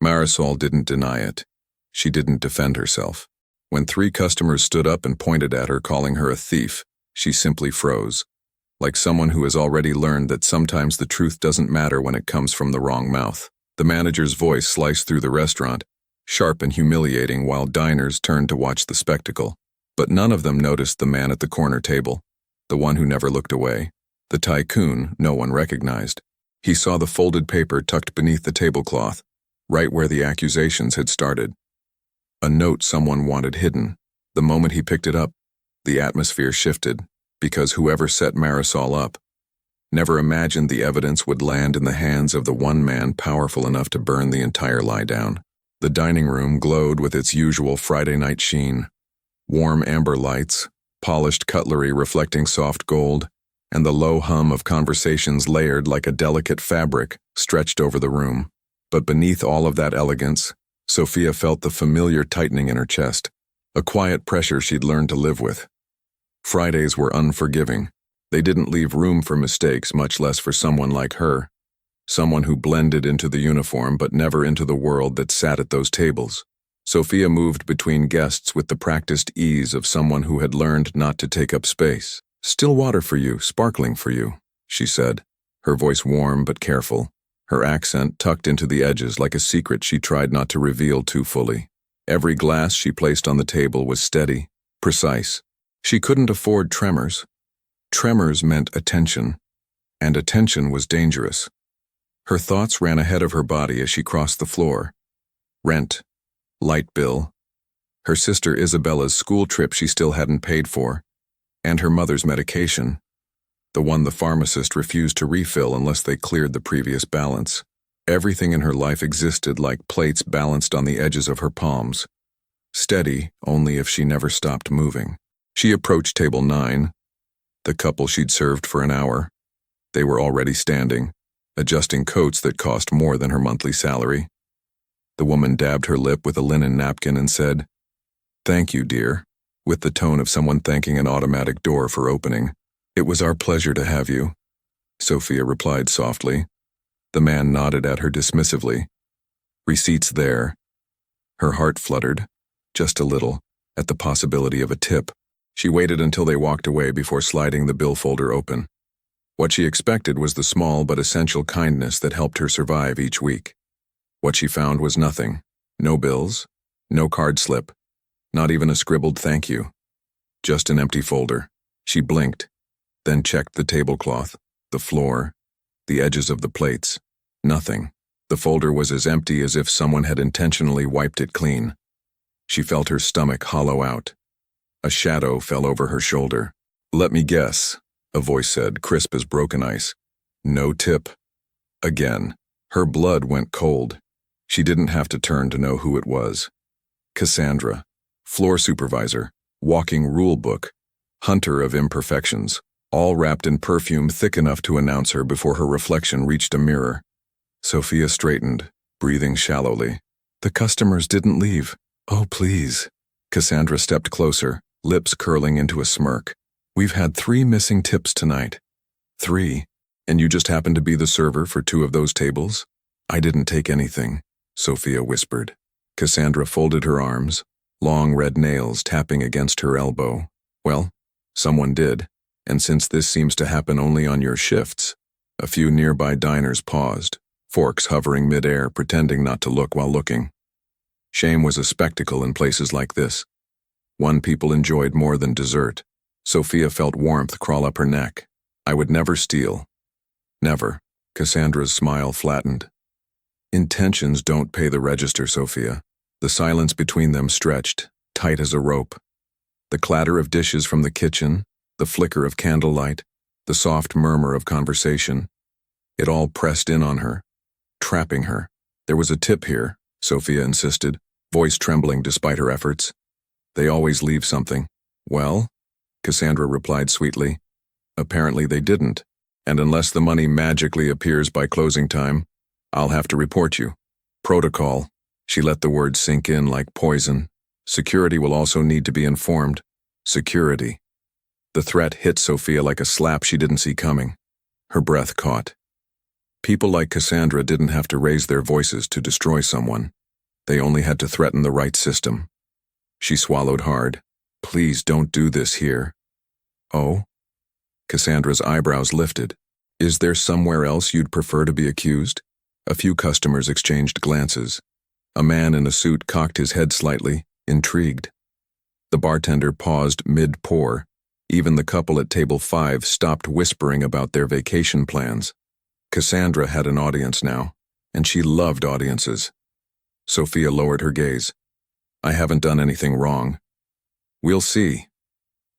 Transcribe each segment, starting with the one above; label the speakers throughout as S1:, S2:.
S1: Marisol didn't deny it. She didn't defend herself. When 3 customers stood up and pointed at her, calling her a thief, she simply froze, like someone who has already learned that sometimes the truth doesn't matter when it comes from the wrong mouth. The manager's voice sliced through the restaurant, sharp and humiliating, while diners turned to watch the spectacle. But none of them noticed the man at the corner table, the one who never looked away. The Tycoon no one recognized. He saw the folded paper tucked beneath the tablecloth, right where the accusations had started. A note someone wanted hidden. The moment he picked it up, the atmosphere shifted, because whoever set Marisol up never imagined the evidence would land in the hands of the one man powerful enough to burn the entire lie down. The dining room glowed with its usual Friday night sheen. Warm amber lights, polished cutlery reflecting soft gold, and the low hum of conversations layered like a delicate fabric stretched over the room. But beneath all of that elegance, Sophia felt the familiar tightening in her chest, a quiet pressure she'd learned to live with. Fridays were unforgiving. They didn't leave room for mistakes, much less for someone like her, someone who blended into the uniform but never into the world that sat at those tables. Sophia moved between guests with the practiced ease of someone who had learned not to take up space. "Still water for you, sparkling for you," she said, her voice warm but careful, her accent tucked into the edges like a secret she tried not to reveal too fully. Every glass she placed on the table was steady, precise. She couldn't afford tremors. Tremors meant attention, and attention was dangerous. Her thoughts ran ahead of her body as she crossed the floor. Rent, light bill, her sister Isabella's school trip she still hadn't paid for, and her mother's medication, the one the pharmacist refused to refill unless they cleared the previous balance. Everything in her life existed like plates balanced on the edges of her palms, steady only if she never stopped moving. She approached table 9, the couple she'd served for an hour. They were already standing, adjusting coats that cost more than her monthly salary. The woman dabbed her lip with a linen napkin and said, "Thank you, dear," with the tone of someone thanking an automatic door for opening. "It was our pleasure to have you," Sophia replied softly. The man nodded at her dismissively. "Receipts there." Her heart fluttered, just a little, at the possibility of a tip. She waited until they walked away before sliding the bill folder open. What she expected was the small but essential kindness that helped her survive each week. What she found was nothing. No bills, no card slip, not even a scribbled thank you. Just an empty folder. She blinked, then checked the tablecloth, the floor, the edges of the plates. Nothing. The folder was as empty as if someone had intentionally wiped it clean. She felt her stomach hollow out. A shadow fell over her shoulder. "Let me guess," a voice said, crisp as broken ice. "No tip." Again. Her blood went cold. She didn't have to turn to know who it was. Cassandra, floor supervisor, walking rule book, hunter of imperfections, all wrapped in perfume thick enough to announce her before her reflection reached a mirror. Sophia straightened, breathing shallowly. "The customers didn't leave. Oh, please." Cassandra stepped closer, lips curling into a smirk. "We've had 3 missing tips tonight." 3? And you just happened to be the server for 2 of those tables? "I didn't take anything," Sophia whispered. Cassandra folded her arms, long red nails tapping against her elbow. "Well, someone did, and since this seems to happen only on your shifts." A few nearby diners paused, forks hovering midair, pretending not to look while looking. Shame was a spectacle in places like this. One people enjoyed more than dessert. Sophia felt warmth crawl up her neck. "I would never steal." "Never." Cassandra's smile flattened. "Intentions don't pay the register, Sophia." The silence between them stretched, tight as a rope. The clatter of dishes from the kitchen, the flicker of candlelight, the soft murmur of conversation. It all pressed in on her, trapping her. "There was a tip here," Sophia insisted, voice trembling despite her efforts. "They always leave something." "Well," Cassandra replied sweetly, "apparently they didn't, and unless the money magically appears by closing time, I'll have to report you. Protocol." She let the words sink in like poison. "Security will also need to be informed." Security. The threat hit Sophia like a slap she didn't see coming. Her breath caught. People like Cassandra didn't have to raise their voices to destroy someone. They only had to threaten the right system. She swallowed hard. Please don't do this here. Oh? Cassandra's eyebrows lifted. Is there somewhere else you'd prefer to be accused? A few customers exchanged glances. A man in a suit cocked his head slightly, intrigued. The bartender paused mid-pour. Even the couple at table 5 stopped whispering about their vacation plans. Cassandra had an audience now, and she loved audiences. Sophia lowered her gaze. I haven't done anything wrong. We'll see.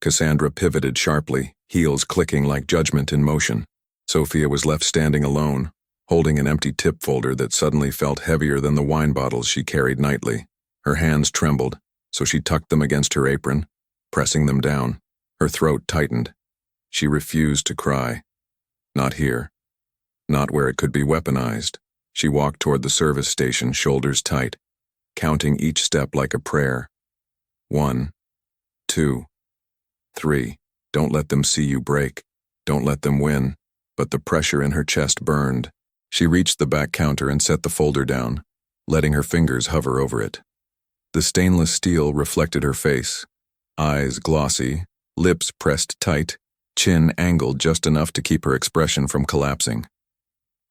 S1: Cassandra pivoted sharply, heels clicking like judgment in motion. Sophia was left standing alone, holding an empty tip folder that suddenly felt heavier than the wine bottles she carried nightly. Her hands trembled, so she tucked them against her apron, pressing them down. Her throat tightened. She refused to cry. Not here. Not where it could be weaponized. She walked toward the service station, shoulders tight, counting each step like a prayer. 1, 2, 3. Don't let them see you break. Don't let them win. But the pressure in her chest burned. She reached the back counter and set the folder down, letting her fingers hover over it. The stainless steel reflected her face. Eyes glossy, lips pressed tight, chin angled just enough to keep her expression from collapsing.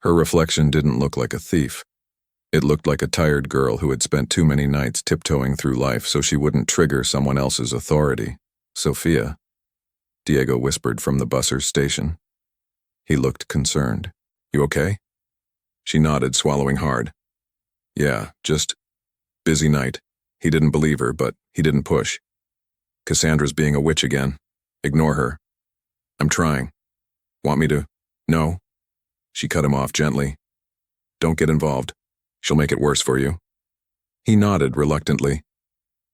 S1: Her reflection didn't look like a thief. It looked like a tired girl who had spent too many nights tiptoeing through life so she wouldn't trigger someone else's authority. Sophia, Diego whispered from the busser's station. He looked concerned. You okay? She nodded, swallowing hard. Yeah, just busy night. He didn't believe her, but he didn't push. Cassandra's being a witch again. Ignore her. I'm trying. Want me to? No. She cut him off gently. Don't get involved. She'll make it worse for you. He nodded reluctantly.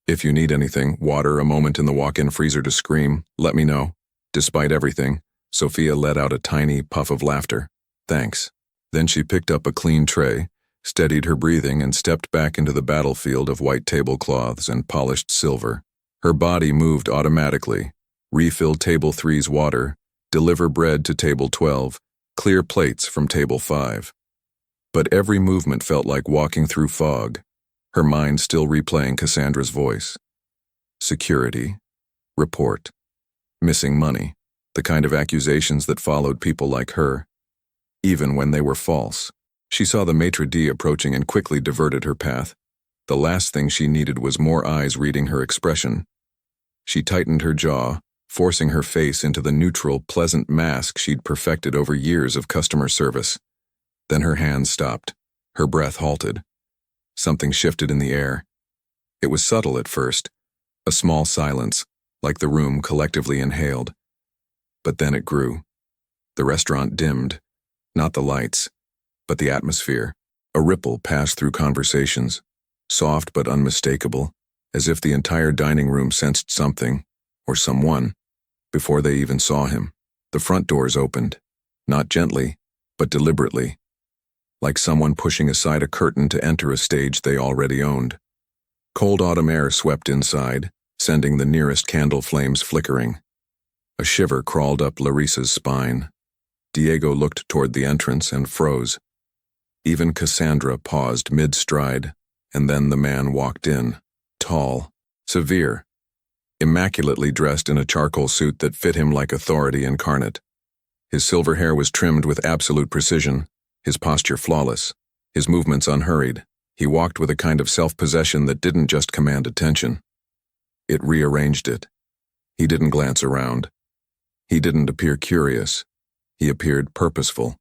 S1: If you need anything, water, a moment in the walk-in freezer to scream, let me know. Despite everything, Sophia let out a tiny puff of laughter. Thanks. Then she picked up a clean tray, steadied her breathing, and stepped back into the battlefield of white tablecloths and polished silver. Her body moved automatically. Refill table 3's water, deliver bread to table 12, clear plates from table 5. But every movement felt like walking through fog, her mind still replaying Cassandra's voice. Security. Report. Missing money. The kind of accusations that followed people like her, even when they were false. She saw the maitre d' approaching and quickly diverted her path. The last thing she needed was more eyes reading her expression. She tightened her jaw, forcing her face into the neutral, pleasant mask she'd perfected over years of customer service. Then her hands stopped. Her breath halted. Something shifted in the air. It was subtle at first, a small silence, like the room collectively inhaled. But then it grew. The restaurant dimmed, not the lights, but the atmosphere. A ripple passed through conversations, soft but unmistakable, as if the entire dining room sensed something, or someone, before they even saw him. The front doors opened, not gently, but deliberately, like someone pushing aside a curtain to enter a stage they already owned. Cold autumn air swept inside, sending the nearest candle flames flickering. A shiver crawled up Larissa's spine. Diego looked toward the entrance and froze. Even Cassandra paused mid-stride, and then the man walked in, tall, severe, immaculately dressed in a charcoal suit that fit him like authority incarnate. His silver hair was trimmed with absolute precision, his posture flawless, his movements unhurried. He walked with a kind of self-possession that didn't just command attention. It rearranged it. He didn't glance around. He didn't appear curious. He appeared purposeful,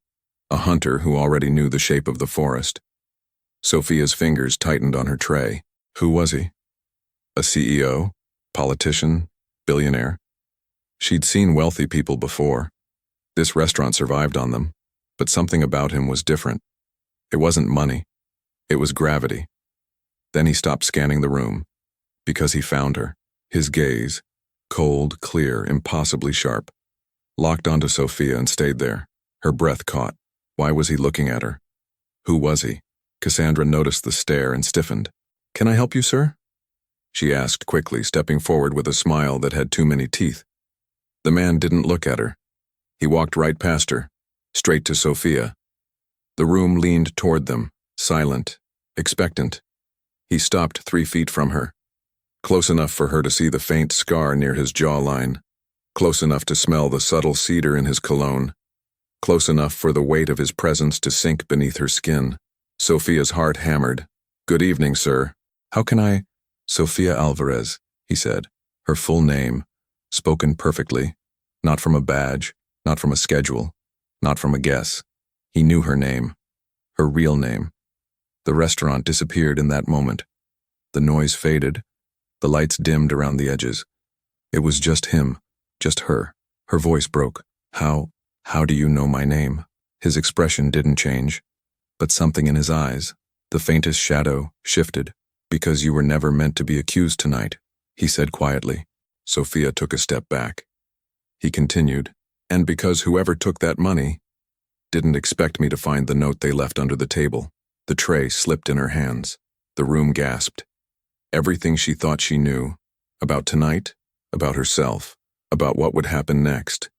S1: a hunter who already knew the shape of the forest. Sophia's fingers tightened on her tray. Who was he? A CEO? Politician? Billionaire? She'd seen wealthy people before. This restaurant survived on them, but something about him was different. It wasn't money. It was gravity. Then he stopped scanning the room, because he found her. His gaze, cold, clear, impossibly sharp, locked onto Sophia and stayed there. Her breath caught. Why was he looking at her? Who was he? Cassandra noticed the stare and stiffened. Can I help you, sir? She asked quickly, stepping forward with a smile that had too many teeth. The man didn't look at her. He walked right past her, straight to Sophia. The room leaned toward them, silent, expectant. He stopped 3 feet from her, close enough for her to see the faint scar near his jawline, close enough to smell the subtle cedar in his cologne, close enough for the weight of his presence to sink beneath her skin. Sophia's heart hammered. "Good evening, sir. How can I—" "Sofia Alvarez," he said, her full name, spoken perfectly, not from a badge, not from a schedule, not from a guess. He knew her name, her real name. The restaurant disappeared in that moment. The noise faded, the lights dimmed around the edges. It was just him, just her. Her voice broke. How do you know my name?" His expression didn't change, but something in his eyes, the faintest shadow, shifted. "Because you were never meant to be accused tonight," he said quietly. Sophia took a step back. He continued, "And because whoever took that money didn't expect me to find the note they left under the table." The tray slipped in her hands. The room gasped. Everything she thought she knew, about tonight, about herself, about what would happen next,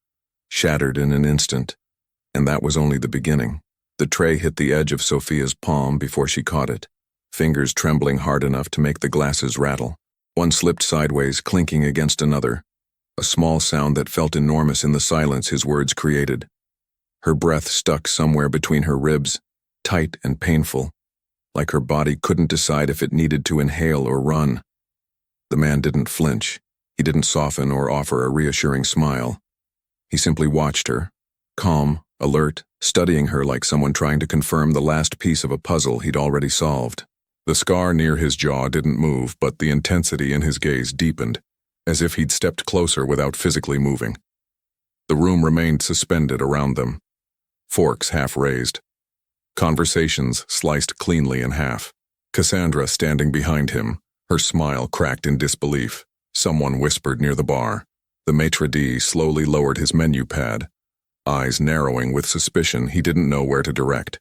S1: shattered in an instant, and that was only the beginning. The tray hit the edge of Sophia's palm before she caught it, fingers trembling hard enough to make the glasses rattle. One slipped sideways, clinking against another, a small sound that felt enormous in the silence his words created. Her breath stuck somewhere between her ribs, tight and painful, like her body couldn't decide if it needed to inhale or run. The man didn't flinch. He didn't soften or offer a reassuring smile. He simply watched her, calm, alert, studying her like someone trying to confirm the last piece of a puzzle he'd already solved. The scar near his jaw didn't move, but the intensity in his gaze deepened, as if he'd stepped closer without physically moving. The room remained suspended around them, forks half raised, conversations sliced cleanly in half. Cassandra standing behind him, her smile cracked in disbelief. Someone whispered near the bar. The maitre d' slowly lowered his menu pad, eyes narrowing with suspicion he didn't know where to direct.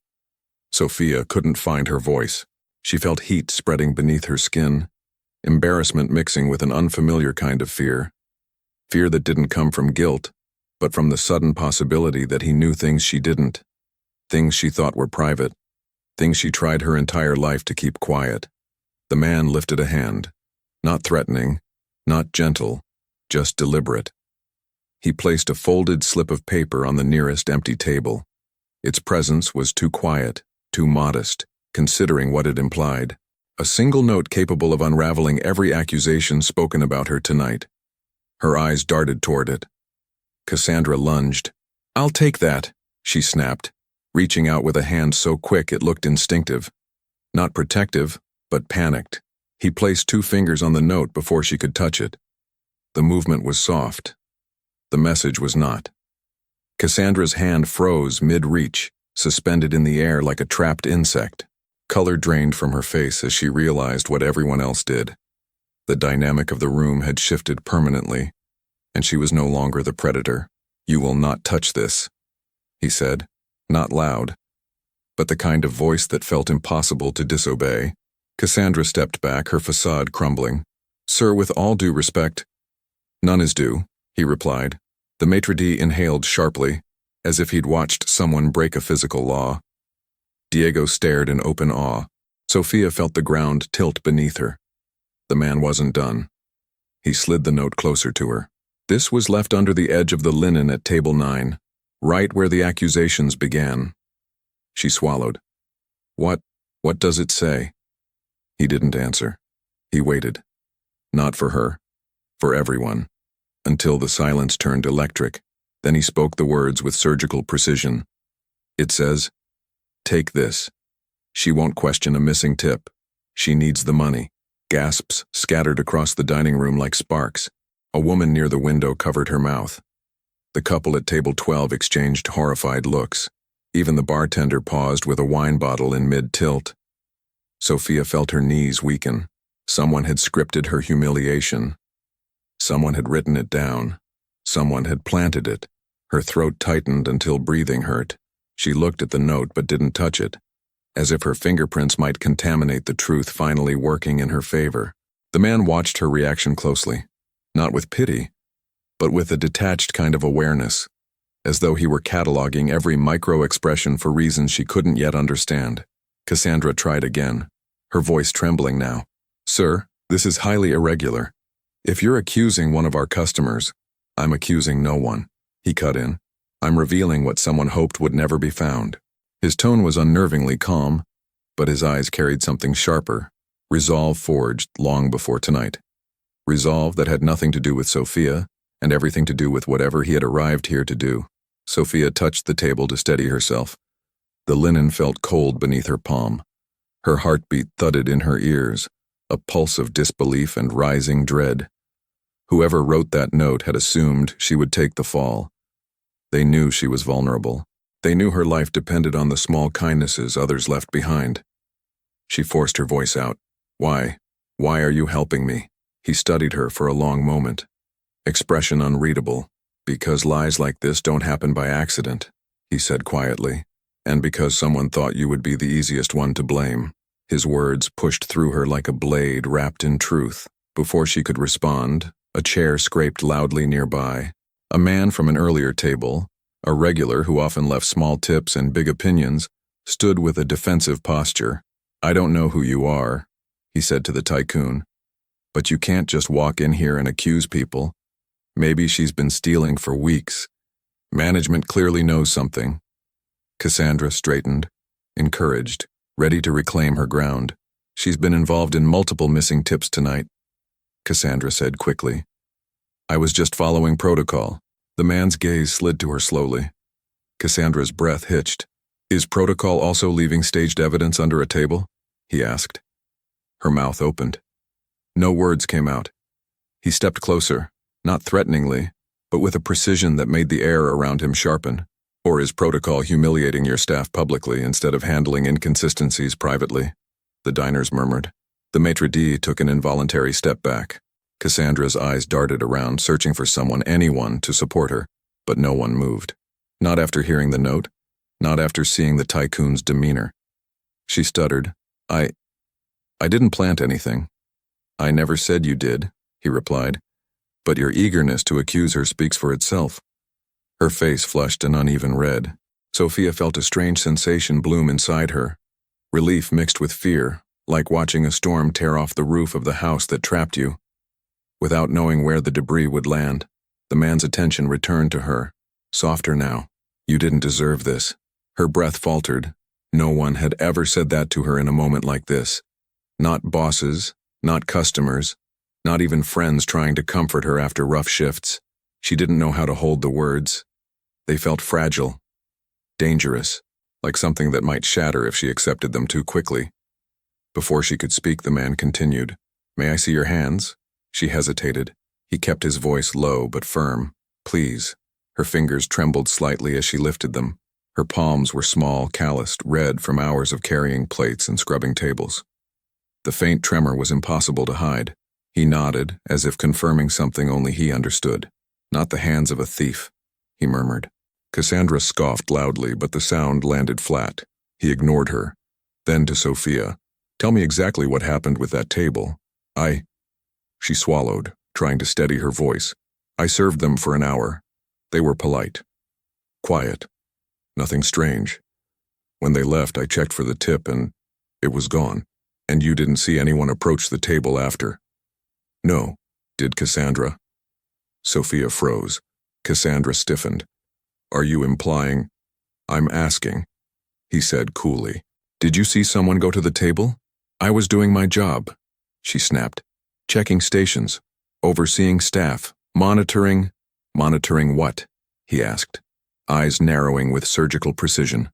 S1: Sophia couldn't find her voice. She felt heat spreading beneath her skin, embarrassment mixing with an unfamiliar kind of fear. Fear that didn't come from guilt, but from the sudden possibility that he knew things she didn't, things she thought were private, things she tried her entire life to keep quiet. The man lifted a hand, not threatening, not gentle, just deliberate. He placed a folded slip of paper on the nearest empty table. Its presence was too quiet, too modest, considering what it implied. A single note capable of unraveling every accusation spoken about her tonight. Her eyes darted toward it. Cassandra lunged. "I'll take that," she snapped, reaching out with a hand so quick it looked instinctive. Not protective, but panicked. He placed 2 fingers on the note before she could touch it. The movement was soft. The message was not. Cassandra's hand froze mid-reach, suspended in the air like a trapped insect. Color drained from her face as she realized what everyone else did. The dynamic of the room had shifted permanently, and she was no longer the predator. "You will not touch this," he said, not loud, but the kind of voice that felt impossible to disobey. Cassandra stepped back, her facade crumbling. "Sir, with all due respect—" "None is due," he replied. The maitre d' inhaled sharply, as if he'd watched someone break a physical law. Diego stared in open awe. Sophia felt the ground tilt beneath her. The man wasn't done. He slid the note closer to her. This was left under the edge of the linen at table 9, right where the accusations began. She swallowed. What does it say?" He didn't answer. He waited. Not for her. For everyone. Until the silence turned electric. Then he spoke the words with surgical precision. "It says, 'Take this.' She won't question a missing tip. She needs the money." Gasps scattered across the dining room like sparks. A woman near the window covered her mouth. The couple at table 12 exchanged horrified looks. Even the bartender paused with a wine bottle in mid-tilt. Sophia felt her knees weaken. Someone had scripted her humiliation. Someone had written it down. Someone had planted it. Her throat tightened until breathing hurt. She looked at the note but didn't touch it, as if her fingerprints might contaminate the truth finally working in her favor. The man watched her reaction closely, not with pity, but with a detached kind of awareness, as though he were cataloging every micro-expression for reasons she couldn't yet understand. Cassandra tried again, her voice trembling now. "Sir, this is highly irregular. If you're accusing one of our customers, I'm accusing no one," he cut in. "I'm revealing what someone hoped would never be found." His tone was unnervingly calm, but his eyes carried something sharper, resolve forged long before tonight. Resolve that had nothing to do with Sophia, and everything to do with whatever he had arrived here to do. Sophia touched the table to steady herself. The linen felt cold beneath her palm. Her heartbeat thudded in her ears, a pulse of disbelief and rising dread. Whoever wrote that note had assumed she would take the fall. They knew she was vulnerable. They knew her life depended on the small kindnesses others left behind. She forced her voice out. "Why? Why are you helping me?" He studied her for a long moment. Expression unreadable. "Because lies like this don't happen by accident," he said quietly. "And because someone thought you would be the easiest one to blame." His words pushed through her like a blade wrapped in truth. Before she could respond, a chair scraped loudly nearby. A man from an earlier table, a regular who often left small tips and big opinions, stood with a defensive posture. "I don't know who you are," he said to the Tycoon, "but you can't just walk in here and accuse people. Maybe she's been stealing for weeks. Management clearly knows something." Cassandra straightened, encouraged, ready to reclaim her ground. "She's been involved in multiple missing tips tonight," Cassandra said quickly. "I was just following protocol." The man's gaze slid to her slowly. Cassandra's breath hitched. "Is protocol also leaving staged evidence under a table?" he asked. Her mouth opened. No words came out. He stepped closer, not threateningly, but with a precision that made the air around him sharpen. "Or is protocol humiliating your staff publicly instead of handling inconsistencies privately?" the diners murmured. The maitre d' took an involuntary step back. Cassandra's eyes darted around, searching for anyone to support her, but no one moved. Not after hearing the note, not after seeing the Tycoon's demeanor. She stuttered. I didn't plant anything." "I never said you did," he replied, "but your eagerness to accuse her speaks for itself." Her face flushed an uneven red. Sophia felt a strange sensation bloom inside her, relief mixed with fear, like watching a storm tear off the roof of the house that trapped you. Without knowing where the debris would land, the man's attention returned to her, softer now. "You didn't deserve this." Her breath faltered. No one had ever said that to her in a moment like this. Not bosses, not customers, not even friends trying to comfort her after rough shifts. She didn't know how to hold the words. They felt fragile, dangerous, like something that might shatter if she accepted them too quickly. Before she could speak, the man continued. "May I see your hands?" She hesitated. He kept his voice low but firm. "Please." Her fingers trembled slightly as she lifted them. Her palms were small, calloused, red from hours of carrying plates and scrubbing tables. The faint tremor was impossible to hide. He nodded, as if confirming something only he understood. "Not the hands of a thief," he murmured. Cassandra scoffed loudly, but the sound landed flat. He ignored her. Then to Sophia. "Tell me exactly what happened with that table." She swallowed, trying to steady her voice. "I served them for an hour. They were polite. Quiet. Nothing strange. When they left, I checked for the tip and it was gone. And you didn't see anyone approach the table after?" "No." "Did Cassandra?" Sophia froze. Cassandra stiffened. "Are you implying—" "I'm asking," he said coolly. "Did you see someone go to the table?" "I was doing my job," she snapped. "Checking stations, overseeing staff, monitoring—" "Monitoring what?" he asked, eyes narrowing with surgical precision.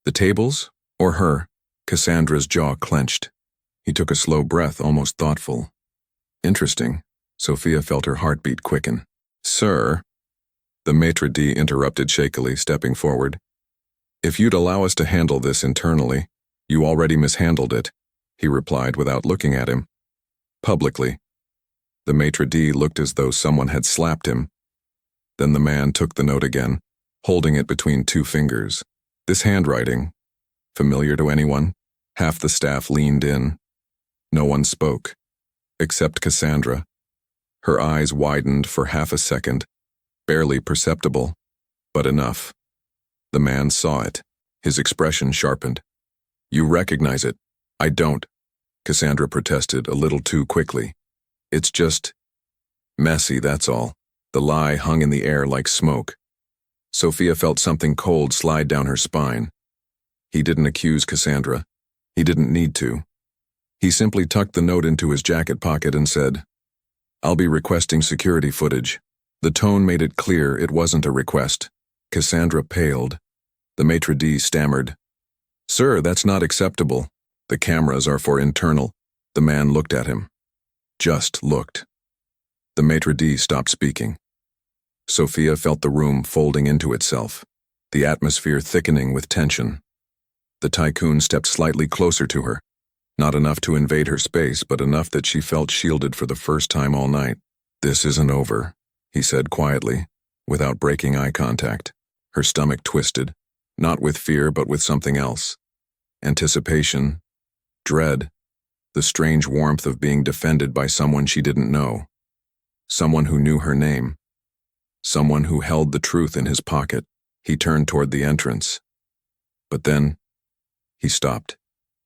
S1: "The tables? Or her?" Cassandra's jaw clenched. He took a slow breath, almost thoughtful. "Interesting." Sophia felt her heartbeat quicken. "Sir," the maitre d' interrupted shakily, stepping forward. "If you'd allow us to handle this internally—" "You already mishandled it," he replied without looking at him. "Publicly." The maitre d' looked as though someone had slapped him. Then the man took the note again, holding it between two fingers. "This handwriting, familiar to anyone?" Half the staff leaned in. No one spoke, except Cassandra. Her eyes widened for half a second, barely perceptible, But enough. The man saw it. His expression sharpened. You recognize it. I don't, Cassandra protested a little too quickly. It's just messy, that's all. The lie hung in the air like smoke. Sophia felt something cold slide down her spine. He didn't accuse Cassandra. He didn't need to. He simply tucked the note into his jacket pocket and said, I'll be requesting security footage. The tone made it clear it wasn't a request. Cassandra paled. The maitre d' stammered. Sir, that's not acceptable. The cameras are for internal. The man looked at him. Just looked. The maitre d' stopped speaking. Sophia felt the room folding into itself, the atmosphere thickening with tension. The Tycoon stepped slightly closer to her, not enough to invade her space, but enough that she felt shielded for the first time all night. This isn't over, he said quietly, without breaking eye contact. Her stomach twisted, not with fear but with something else. Anticipation, dread, the strange warmth of being defended by someone she didn't know. Someone who knew her name. Someone who held the truth in his pocket. He turned toward the entrance. But then, he stopped,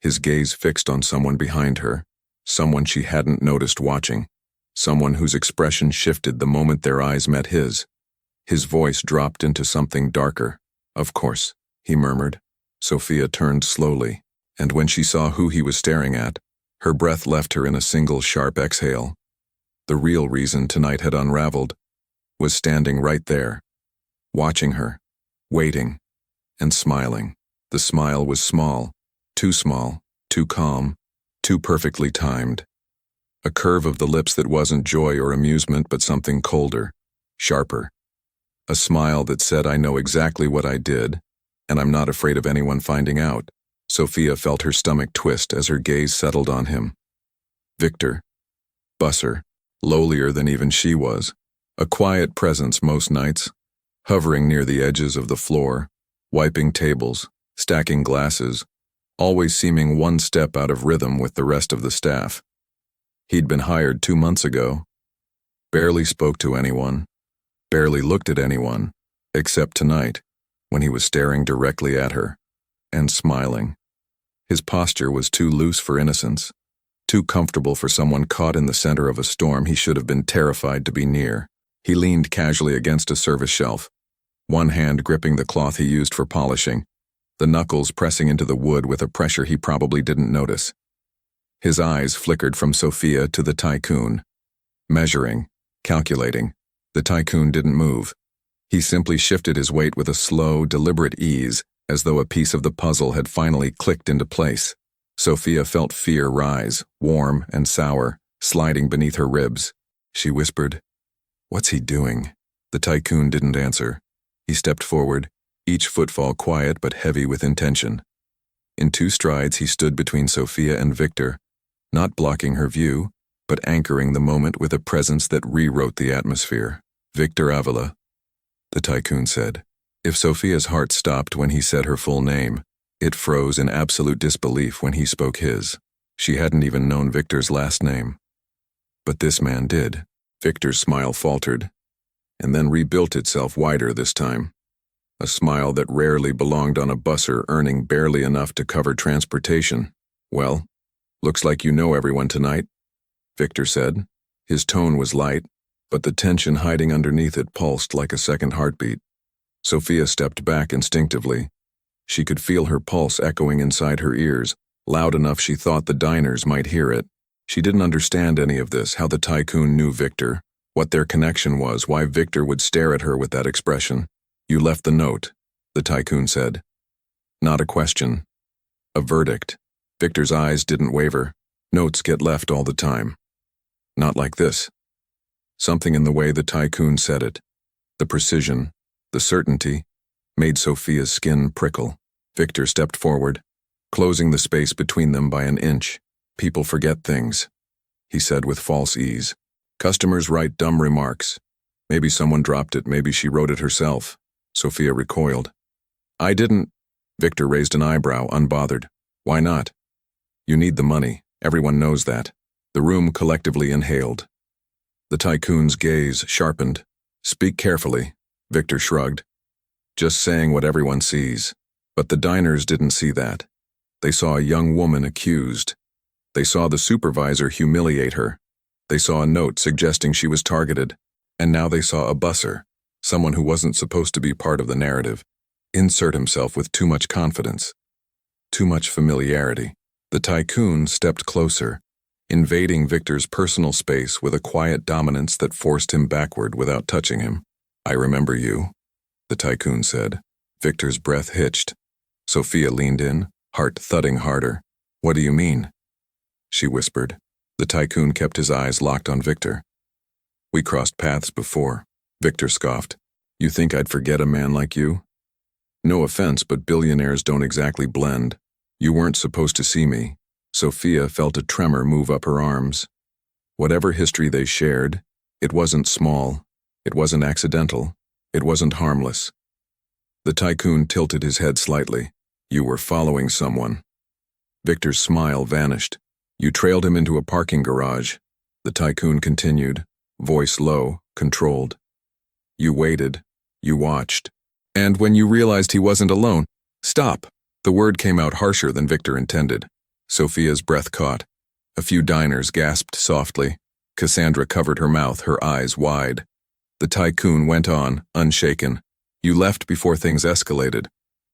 S1: his gaze fixed on someone behind her, someone she hadn't noticed watching, someone whose expression shifted the moment their eyes met his. His voice dropped into something darker. Of course, he murmured. Sophia turned slowly, and when she saw who he was staring at, her breath left her in a single sharp exhale. The real reason tonight had unraveled was standing right there, watching her, waiting, and smiling. The smile was small, too calm, too perfectly timed. A curve of the lips that wasn't joy or amusement but something colder, sharper. A smile that said, I know exactly what I did, and I'm not afraid of anyone finding out. Sophia felt her stomach twist as her gaze settled on him. Victor. Busser. Lowlier than even she was. A quiet presence most nights, hovering near the edges of the floor, wiping tables, stacking glasses, always seeming one step out of rhythm with the rest of the staff. He'd been hired 2 months ago. Barely spoke to anyone. Barely looked at anyone, except tonight, when he was staring directly at her, and smiling. His posture was too loose for innocence, too comfortable for someone caught in the center of a storm he should have been terrified to be near. He leaned casually against a service shelf, one hand gripping the cloth he used for polishing, the knuckles pressing into the wood with a pressure he probably didn't notice. His eyes flickered from Sophia to the Tycoon, measuring, calculating. The Tycoon didn't move. He simply shifted his weight with a slow, deliberate ease, as though a piece of the puzzle had finally clicked into place. Sophia felt fear rise, warm and sour, sliding beneath her ribs. She whispered, "What's he doing?" The Tycoon didn't answer. He stepped forward, each footfall quiet but heavy with intention. In 2 strides he stood between Sophia and Victor, not blocking her view, but anchoring the moment with a presence that rewrote the atmosphere. "Victor Avila," the Tycoon said. If Sophia's heart stopped when he said her full name, it froze in absolute disbelief when he spoke his. She hadn't even known Victor's last name. But this man did. Victor's smile faltered, and then rebuilt itself wider this time. A smile that rarely belonged on a busser earning barely enough to cover transportation. "Well, looks like you know everyone tonight," Victor said. His tone was light, but the tension hiding underneath it pulsed like a second heartbeat. Sophia stepped back instinctively. She could feel her pulse echoing inside her ears, loud enough she thought the diners might hear it. She didn't understand any of this, how the Tycoon knew Victor, what their connection was, why Victor would stare at her with that expression. "You left the note," the Tycoon said. Not a question. A verdict. Victor's eyes didn't waver. Notes get left all the time. Not like this. Something in the way the Tycoon said it, the precision, the certainty, made Sophia's skin prickle. Victor stepped forward, closing the space between them by an inch. "People forget things," he said with false ease. "Customers write dumb remarks. Maybe someone dropped it, maybe she wrote it herself." Sophia recoiled. "I didn't." Victor raised an eyebrow, unbothered. "Why not? You need the money. Everyone knows that." The room collectively inhaled. The Tycoon's gaze sharpened. "Speak carefully," Victor shrugged. just saying what everyone sees. But the diners didn't see that. They saw a young woman accused. They saw the supervisor humiliate her. They saw a note suggesting she was targeted. And now they saw a busser, someone who wasn't supposed to be part of the narrative, insert himself with too much confidence, too much familiarity. The Tycoon stepped closer, invading Victor's personal space with a quiet dominance that forced him backward without touching him. "I remember you," the Tycoon said. Victor's breath hitched. Sophia leaned in, heart thudding harder. "What do you mean?" she whispered. The Tycoon kept his eyes locked on Victor. "We crossed paths before," Victor scoffed. "You think I'd forget a man like you? No offense, but billionaires don't exactly blend. You weren't supposed to see me." Sophia felt a tremor move up her arms. Whatever history they shared, it wasn't small, it wasn't accidental, it wasn't harmless. The Tycoon tilted his head slightly. "You were following someone." Victor's smile vanished. "You trailed him into a parking garage," the Tycoon continued, voice low, controlled. "You waited, you watched. And when you realized he wasn't alone, stop." The word came out harsher than Victor intended. Sophia's breath caught. A few diners gasped softly. Cassandra covered her mouth, her eyes wide. The Tycoon went on, unshaken. "You left before things escalated,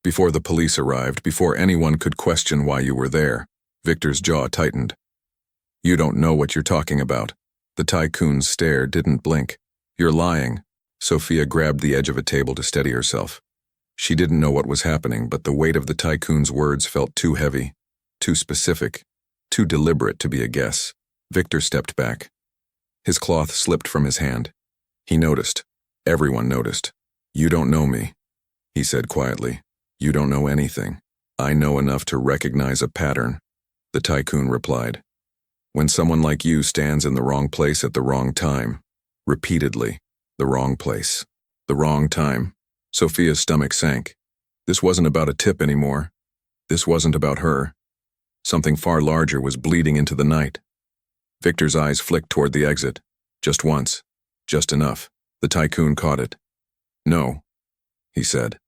S1: before the police arrived, before anyone could question why you were there." Victor's jaw tightened. "You don't know what you're talking about." The Tycoon's stare didn't blink. "You're lying." Sophia grabbed the edge of a table to steady herself. She didn't know what was happening, but the weight of the Tycoon's words felt too heavy, too specific, too deliberate to be a guess. Victor stepped back. His cloth slipped from his hand. He noticed. Everyone noticed. "You don't know me," he said quietly. "You don't know anything. I know enough to recognize a pattern," the Tycoon replied. "When someone like you stands in the wrong place at the wrong time, repeatedly, the wrong place, the wrong time." Sophia's stomach sank. This wasn't about a tip anymore. This wasn't about her. Something far larger was bleeding into the night. Victor's eyes flicked toward the exit. Just once. Just enough. The Tycoon caught it. "No," he said.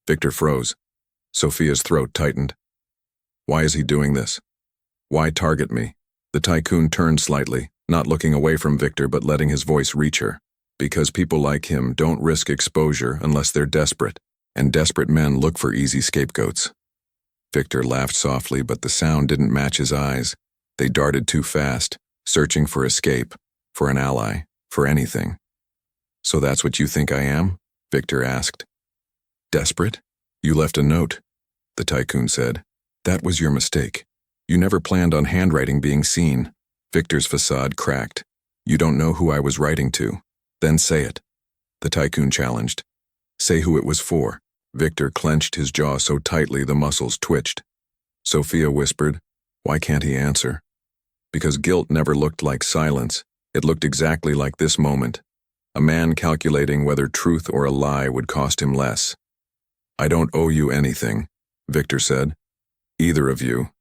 S1: Victor froze. Sophia's throat tightened. "Why is he doing this? Why target me?" The Tycoon turned slightly, not looking away from Victor but letting his voice reach her. "Because people like him don't risk exposure unless they're desperate, and desperate men look for easy scapegoats." Victor laughed softly, but the sound didn't match his eyes. They darted too fast, searching for escape, for an ally, for anything. "So that's what you think I am?" Victor asked. "Desperate? You left a note," the Tycoon said. "That was your mistake. You never planned on handwriting being seen." Victor's facade cracked. "You don't know who I was writing to. Then say it," the Tycoon challenged. "Say who it was for." Victor clenched his jaw so tightly the muscles twitched. Sophia whispered, "Why can't he answer?" Because guilt never looked like silence. It looked exactly like this moment. A man calculating whether truth or a lie would cost him less. "I don't owe you anything," Victor said. "Either of you."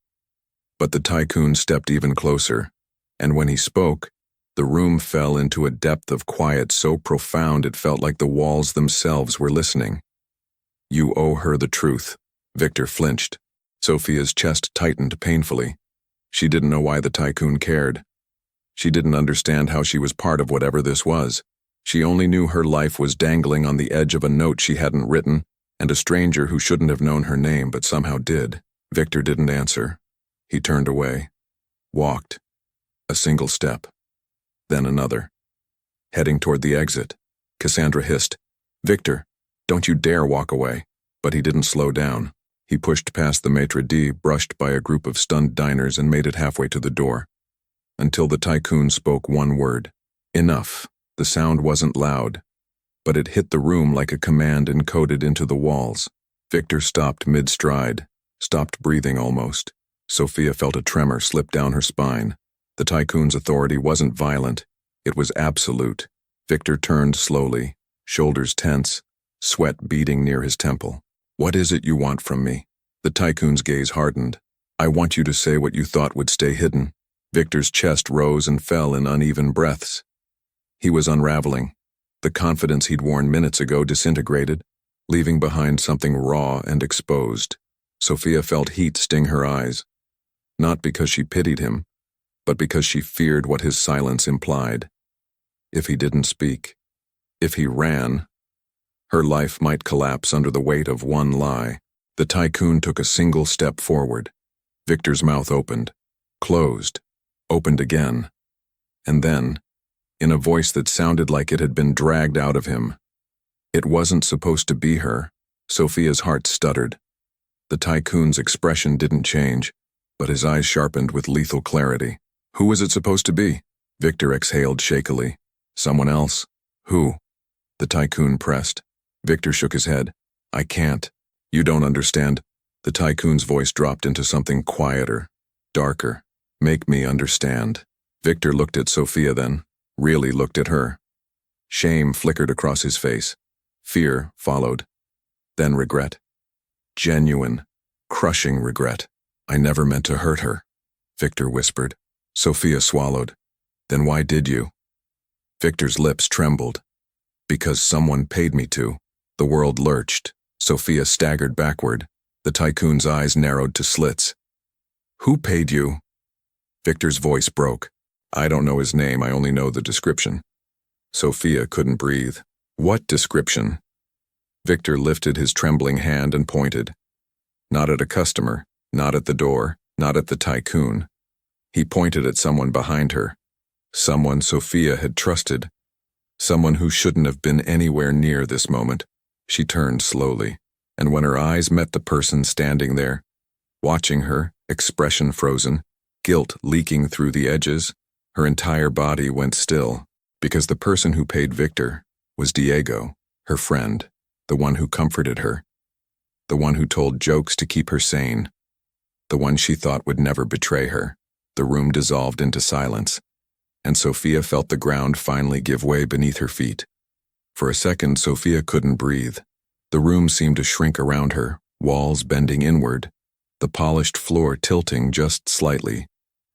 S1: But the Tycoon stepped even closer, and when he spoke, the room fell into a depth of quiet so profound it felt like the walls themselves were listening. "You owe her the truth." Victor flinched. Sophia's chest tightened painfully. She didn't know why the Tycoon cared. She didn't understand how she was part of whatever this was. She only knew her life was dangling on the edge of a note she hadn't written, and a stranger who shouldn't have known her name but somehow did. Victor didn't answer. He turned away. Walked. A single step. Then another. Heading toward the exit. Cassandra hissed, "Victor, don't you dare walk away." But he didn't slow down. He pushed past the maitre d', brushed by a group of stunned diners, and made it halfway to the door. Until the Tycoon spoke one word. Enough. The sound wasn't loud, but it hit the room like a command encoded into the walls. Victor stopped mid-stride, stopped breathing almost. Sophia felt a tremor slip down her spine. The Tycoon's authority wasn't violent. It was absolute. Victor turned slowly, shoulders tense, sweat beading near his temple. "What is it you want from me?" The Tycoon's gaze hardened. "I want you to say what you thought would stay hidden." Victor's chest rose and fell in uneven breaths. He was unraveling. The confidence he'd worn minutes ago disintegrated, leaving behind something raw and exposed. Sophia felt heat sting her eyes, not because she pitied him, but because she feared what his silence implied. If he didn't speak, if he ran, her life might collapse under the weight of one lie. The Tycoon took a single step forward. Victor's mouth opened, closed, opened again, and then, in a voice that sounded like it had been dragged out of him, "It wasn't supposed to be her." Sophia's heart stuttered. The Tycoon's expression didn't change, but his eyes sharpened with lethal clarity. "Who was it supposed to be?" Victor exhaled shakily. "Someone else." "Who?" The Tycoon pressed. Victor shook his head. "I can't. You don't understand." The Tycoon's voice dropped into something quieter, darker. "Make me understand." Victor looked at Sophia then, really looked at her. Shame flickered across his face. Fear followed. Then regret. Genuine, crushing regret. "I never meant to hurt her," Victor whispered. Sophia swallowed. "Then why did you?" Victor's lips trembled. "Because someone paid me to." The world lurched. Sophia staggered backward. The Tycoon's eyes narrowed to slits. "Who paid you?" Victor's voice broke. "I don't know his name, I only know the description." Sophia couldn't breathe. "What description?" Victor lifted his trembling hand and pointed. Not at a customer, not at the door, not at the Tycoon. He pointed at someone behind her. Someone Sophia had trusted. Someone who shouldn't have been anywhere near this moment. She turned slowly, and when her eyes met the person standing there, watching her, expression frozen, guilt leaking through the edges, her entire body went still, because the person who paid Victor was Diego, her friend, the one who comforted her, the one who told jokes to keep her sane, the one she thought would never betray her. The room dissolved into silence, and Sophia felt the ground finally give way beneath her feet. For a second, Sophia couldn't breathe. The room seemed to shrink around her, walls bending inward, the polished floor tilting just slightly,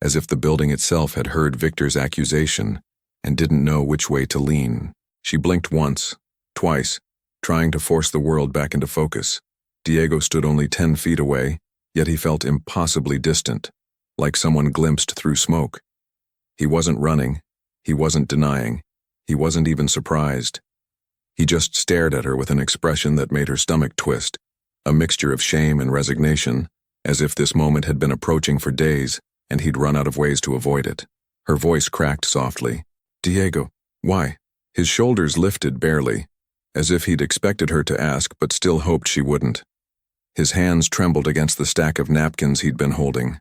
S1: as if the building itself had heard Victor's accusation and didn't know which way to lean. She blinked once, twice, trying to force the world back into focus. Diego stood only 10 feet away, yet he felt impossibly distant, like someone glimpsed through smoke. He wasn't running, he wasn't denying, he wasn't even surprised. He just stared at her with an expression that made her stomach twist, a mixture of shame and resignation, as if this moment had been approaching for days and he'd run out of ways to avoid it. Her voice cracked softly. "Diego, why?" His shoulders lifted barely, as if he'd expected her to ask but still hoped she wouldn't. His hands trembled against the stack of napkins he'd been holding.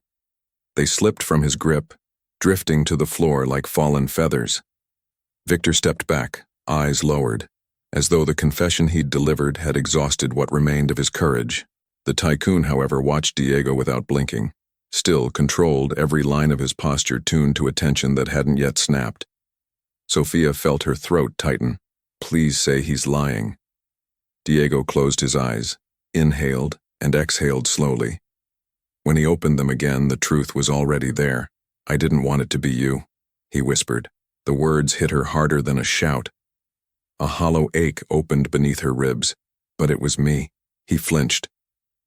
S1: They slipped from his grip, drifting to the floor like fallen feathers. Victor stepped back, eyes lowered, as though the confession he'd delivered had exhausted what remained of his courage. The Tycoon, however, watched Diego without blinking, still controlled, every line of his posture tuned to a tension that hadn't yet snapped. Sophia felt her throat tighten. "Please say he's lying." Diego closed his eyes, inhaled and exhaled slowly. When he opened them again, the truth was already there. "I didn't want it to be you," he whispered. The words hit her harder than a shout. A hollow ache opened beneath her ribs. "But it was me." He flinched.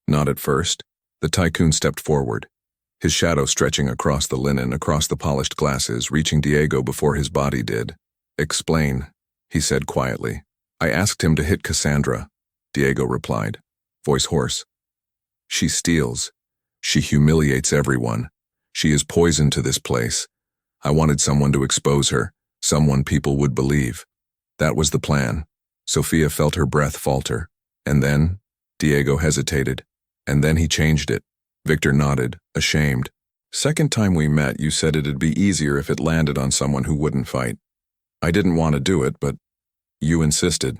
S1: Not at first. The Tycoon stepped forward, his shadow stretching across the linen, across the polished glasses, reaching Diego before his body did. "Explain," he said quietly. "I asked him to hit Cassandra," Diego replied, voice hoarse. "She steals. She humiliates everyone. She is poison to this place. I wanted someone to expose her, someone people would believe. That was the plan." Sophia felt her breath falter. "And then?" Diego hesitated. "And then he changed it." Victor nodded, ashamed. "Second time we met, you said it'd be easier if it landed on someone who wouldn't fight. I didn't want to do it, but you insisted.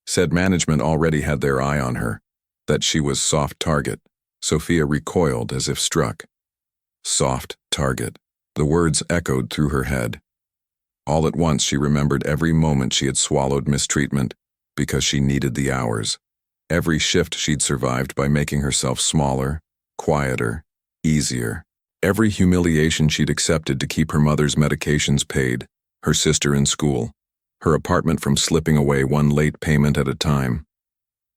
S1: Said management already had their eye on her, that she was soft target." Sophia recoiled as if struck. Soft target. The words echoed through her head. All at once she remembered every moment she had swallowed mistreatment because she needed the hours. Every shift she'd survived by making herself smaller, quieter, easier. Every humiliation she'd accepted to keep her mother's medications paid, her sister in school, her apartment from slipping away one late payment at a time.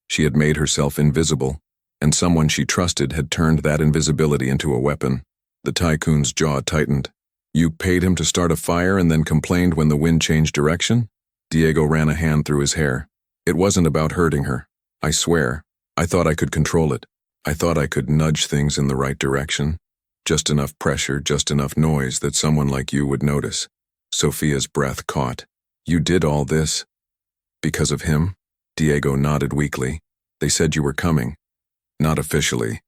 S1: She had made herself invisible, and someone she trusted had turned that invisibility into a weapon. The Tycoon's jaw tightened. You paid him to start a fire and then complained when the wind changed direction? Diego ran a hand through his hair. It wasn't about hurting her. I swear. I thought I could control it. I thought I could nudge things in the right direction. Just enough pressure, just enough noise that someone like you would notice. Sophia's breath caught. You did all this? Because of him? Diego nodded weakly. They said you were coming. Not officially.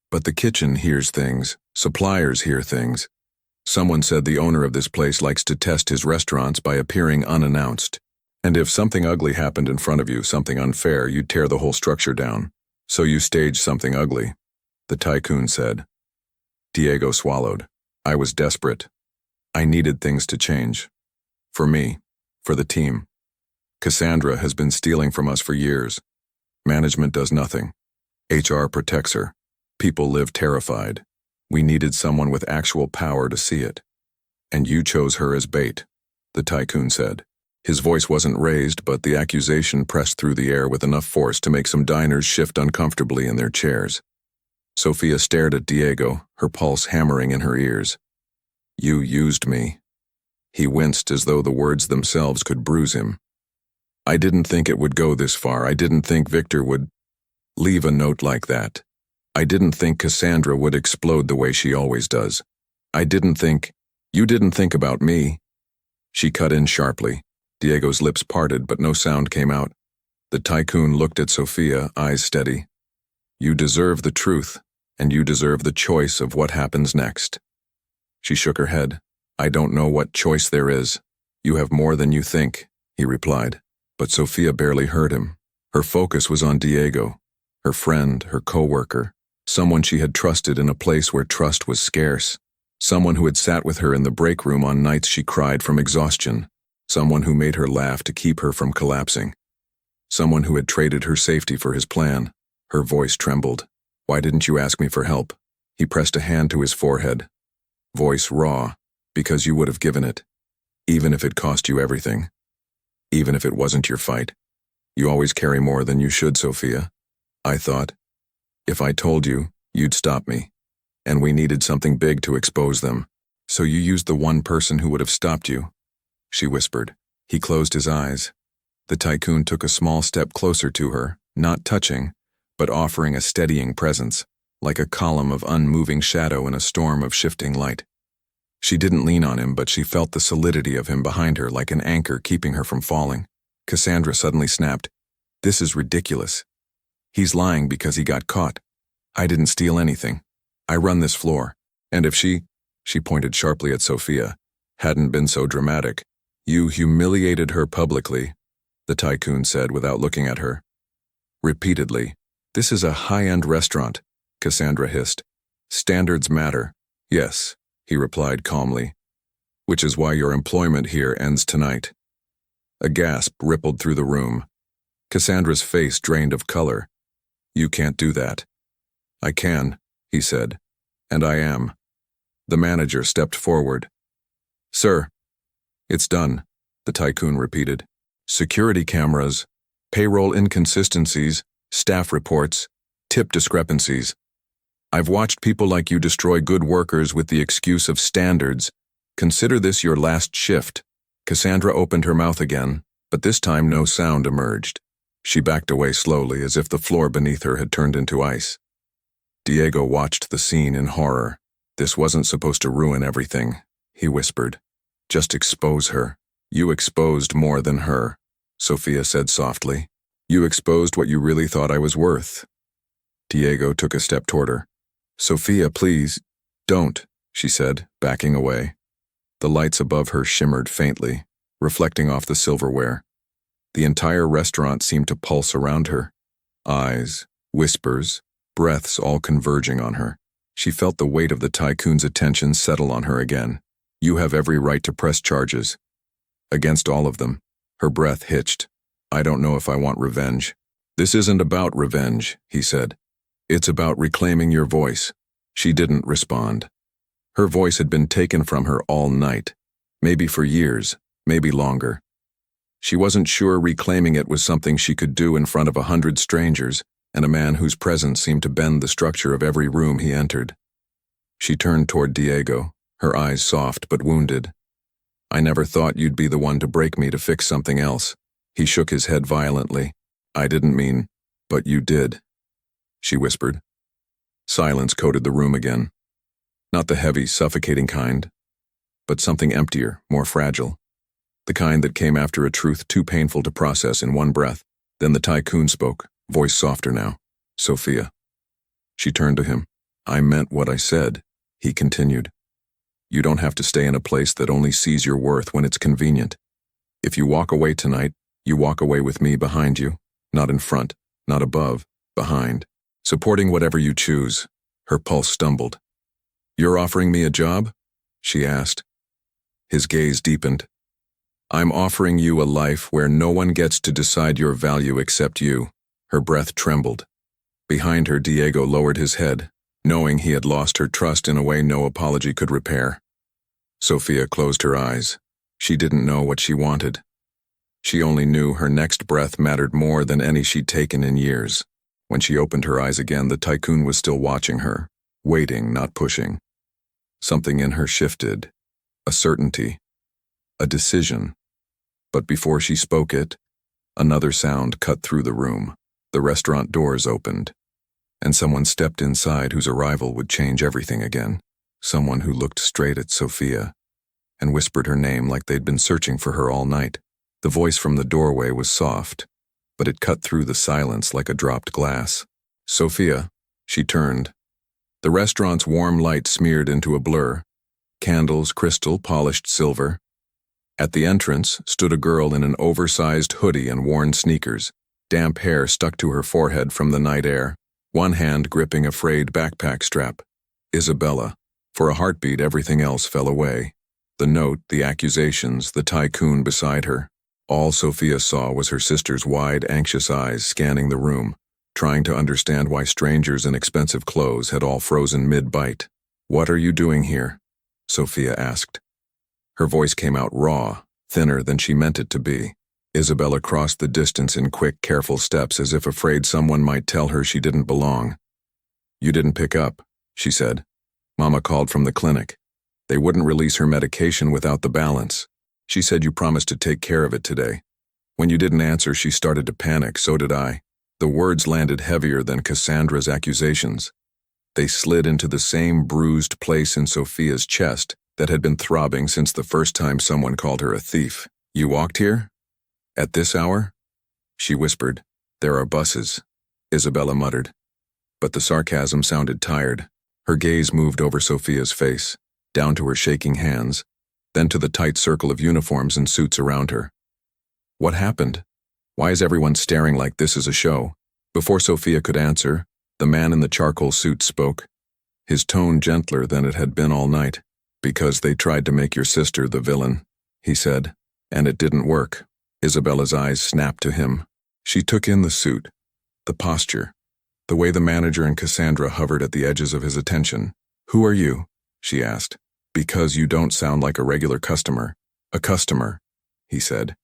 S1: But the kitchen hears things. Suppliers hear things. Someone said the owner of this place likes to test his restaurants by appearing unannounced. And if something ugly happened in front of you, something unfair, you'd tear the whole structure down. So you staged something ugly, the Tycoon said. Diego swallowed. I was desperate. I needed things to change. For me. For the team. Cassandra has been stealing from us for years. Management does nothing. HR protects her. People live terrified. We needed someone with actual power to see it. And you chose her as bait, the Tycoon said. His voice wasn't raised, but the accusation pressed through the air with enough force to make some diners shift uncomfortably in their chairs. Sophia stared at Diego, her pulse hammering in her ears. You used me. He winced as though the words themselves could bruise him. I didn't think it would go this far. I didn't think Victor would leave a note like that. I didn't think Cassandra would explode the way she always does. I didn't think... You didn't think about me. She cut in sharply. Diego's lips parted, but no sound came out. The Tycoon looked at Sophia, eyes steady. You deserve the truth, and you deserve the choice of what happens next. She shook her head. I don't know what choice there is. You have more than you think, he replied. But Sophia barely heard him. Her focus was on Diego, her friend, her co-worker, someone she had trusted in a place where trust was scarce, someone who had sat with her in the break room on nights she cried from exhaustion, someone who made her laugh to keep her from collapsing, someone who had traded her safety for his plan. Her voice trembled. Why didn't you ask me for help? He pressed a hand to his forehead. Voice raw. Because you would have given it. Even if it cost you everything. Even if it wasn't your fight. You always carry more than you should, Sophia. I thought. If I told you, you'd stop me. And we needed something big to expose them. So you used the one person who would have stopped you. She whispered. He closed his eyes. The Tycoon took a small step closer to her, not touching, but offering a steadying presence, like a column of unmoving shadow in a storm of shifting light. She didn't lean on him, but she felt the solidity of him behind her like an anchor keeping her from falling. Cassandra suddenly snapped. This is ridiculous. He's lying because he got caught. I didn't steal anything. I run this floor. And if she pointed sharply at Sophia, hadn't been so dramatic. You humiliated her publicly, the Tycoon said without looking at her. Repeatedly. This is a high-end restaurant, Cassandra hissed. Standards matter. Yes, he replied calmly. Which is why your employment here ends tonight. A gasp rippled through the room. Cassandra's face drained of color. You can't do that. I can, he said. And I am. The manager stepped forward. Sir. It's done, the Tycoon repeated. Security cameras, payroll inconsistencies, staff reports, tip discrepancies. I've watched people like you destroy good workers with the excuse of standards. Consider this your last shift. Cassandra opened her mouth again, but this time no sound emerged. She backed away slowly as if the floor beneath her had turned into ice. Diego watched the scene in horror. This wasn't supposed to ruin everything, he whispered. Just expose her. You exposed more than her, Sophia said softly. You exposed what you really thought I was worth. Diego took a step toward her. Sophia, please. Don't, she said, backing away. The lights above her shimmered faintly, reflecting off the silverware. The entire restaurant seemed to pulse around her. Eyes, whispers, breaths all converging on her. She felt the weight of the Tycoon's attention settle on her again. You have every right to press charges. Against all of them. Her breath hitched. I don't know if I want revenge. This isn't about revenge, he said. It's about reclaiming your voice. She didn't respond. Her voice had been taken from her all night. Maybe for years, maybe longer. She wasn't sure reclaiming it was something she could do in front of 100 strangers and a man whose presence seemed to bend the structure of every room he entered. She turned toward Diego, her eyes soft but wounded. "I never thought you'd be the one to break me to fix something else." He shook his head violently. "I didn't mean, but you did," she whispered. Silence coated the room again. Not the heavy, suffocating kind, but something emptier, more fragile. The kind that came after a truth too painful to process in one breath. Then the Tycoon spoke, voice softer now. "Sophia." She turned to him. "I meant what I said," he continued. "You don't have to stay in a place that only sees your worth when it's convenient. If you walk away tonight, you walk away with me behind you, not in front, not above, behind, supporting whatever you choose." Her pulse stumbled. "You're offering me a job?" she asked. His gaze deepened. "I'm offering you a life where no one gets to decide your value except you." Her breath trembled. Behind her, Diego lowered his head, knowing he had lost her trust in a way no apology could repair. Sophia closed her eyes. She didn't know what she wanted. She only knew her next breath mattered more than any she'd taken in years. When she opened her eyes again, the Tycoon was still watching her, waiting, not pushing. Something in her shifted, a certainty, a decision. But before she spoke it, another sound cut through the room. The restaurant doors opened, and someone stepped inside whose arrival would change everything again. Someone who looked straight at Sophia and whispered her name like they'd been searching for her all night. The voice from the doorway was soft, but it cut through the silence like a dropped glass. "Sophia." She turned. The restaurant's warm light smeared into a blur. Candles, crystal, polished silver. At the entrance stood a girl in an oversized hoodie and worn sneakers. Damp hair stuck to her forehead from the night air, one hand gripping a frayed backpack strap. Isabella. For a heartbeat, everything else fell away. The note, the accusations, the Tycoon beside her. All Sophia saw was her sister's wide, anxious eyes scanning the room, trying to understand why strangers in expensive clothes had all frozen mid-bite. "What are you doing here?" Sophia asked. Her voice came out raw, thinner than she meant it to be. Isabella crossed the distance in quick, careful steps as if afraid someone might tell her she didn't belong. "You didn't pick up," she said. "Mama called from the clinic. They wouldn't release her medication without the balance. She said you promised to take care of it today. When you didn't answer, she started to panic, so did I." The words landed heavier than Cassandra's accusations. They slid into the same bruised place in Sophia's chest that had been throbbing since the first time someone called her a thief. "You walked here? At this hour?" She whispered. "There are buses," Isabella muttered. But the sarcasm sounded tired. Her gaze moved over Sophia's face, down to her shaking hands, then to the tight circle of uniforms and suits around her. "What happened? Why is everyone staring like this is a show?" Before Sophia could answer, the man in the charcoal suit spoke, his tone gentler than it had been all night. "Because they tried to make your sister the villain," he said, "and it didn't work." Isabella's eyes snapped to him. She took in the suit, the posture, the way the manager and Cassandra hovered at the edges of his attention. "Who are you?" she asked. "Because you don't sound like a regular customer." "A customer," he said,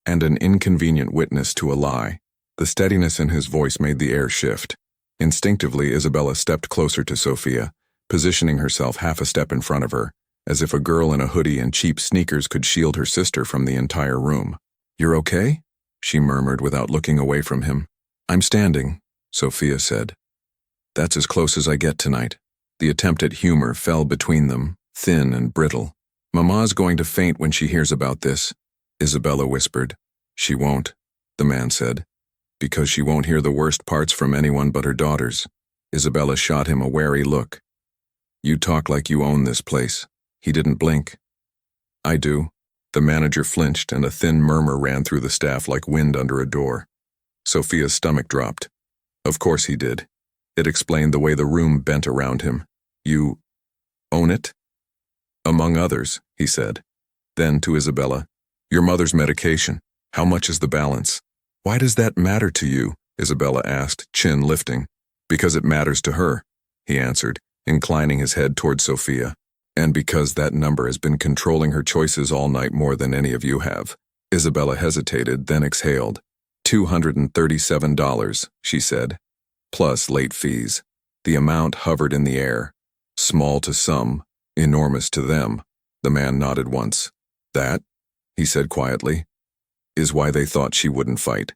S1: "and an inconvenient witness to a lie." The steadiness in his voice made the air shift. Instinctively, Isabella stepped closer to Sophia, positioning herself half a step in front of her, as if a girl in a hoodie and cheap sneakers could shield her sister from the entire room. "You're okay?" she murmured without looking away from him. "I'm standing," Sophia said. "That's as close as I get tonight." The attempt at humor fell between them, thin and brittle. "Mama's going to faint when she hears about this," Isabella whispered. "She won't," the man said, "because she won't hear the worst parts from anyone but her daughters." Isabella shot him a wary look. "You talk like you own this place." He didn't blink. "I do." The manager flinched and a thin murmur ran through the staff like wind under a door. Sophia's stomach dropped. Of course he did. It explained the way the room bent around him. "You own it?" "Among others," he said. Then to Isabella, "Your mother's medication. How much is the balance?" "Why does that matter to you?" Isabella asked, chin lifting. "Because it matters to her," he answered, inclining his head toward Sophia. "And because that number has been controlling her choices all night more than any of you have." Isabella hesitated, then exhaled. $237, she said, plus late fees. The amount hovered in the air. Small to some, enormous to them. The man nodded once. That, he said quietly, is why they thought she wouldn't fight.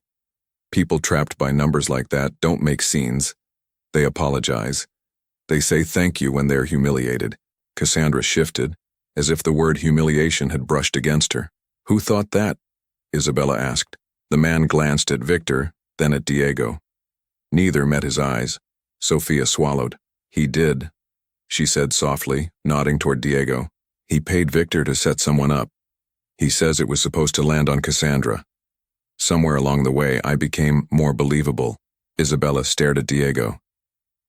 S1: People trapped by numbers like that don't make scenes. They apologize. They say thank you when they're humiliated. Cassandra shifted, as if the word humiliation had brushed against her. Who thought that? Isabella asked. The man glanced at Victor, then at Diego. Neither met his eyes. Sophia swallowed. He did, she said softly, nodding toward Diego. He paid Victor to set someone up. He says it was supposed to land on Cassandra. Somewhere along the way, I became more believable. Isabella stared at Diego.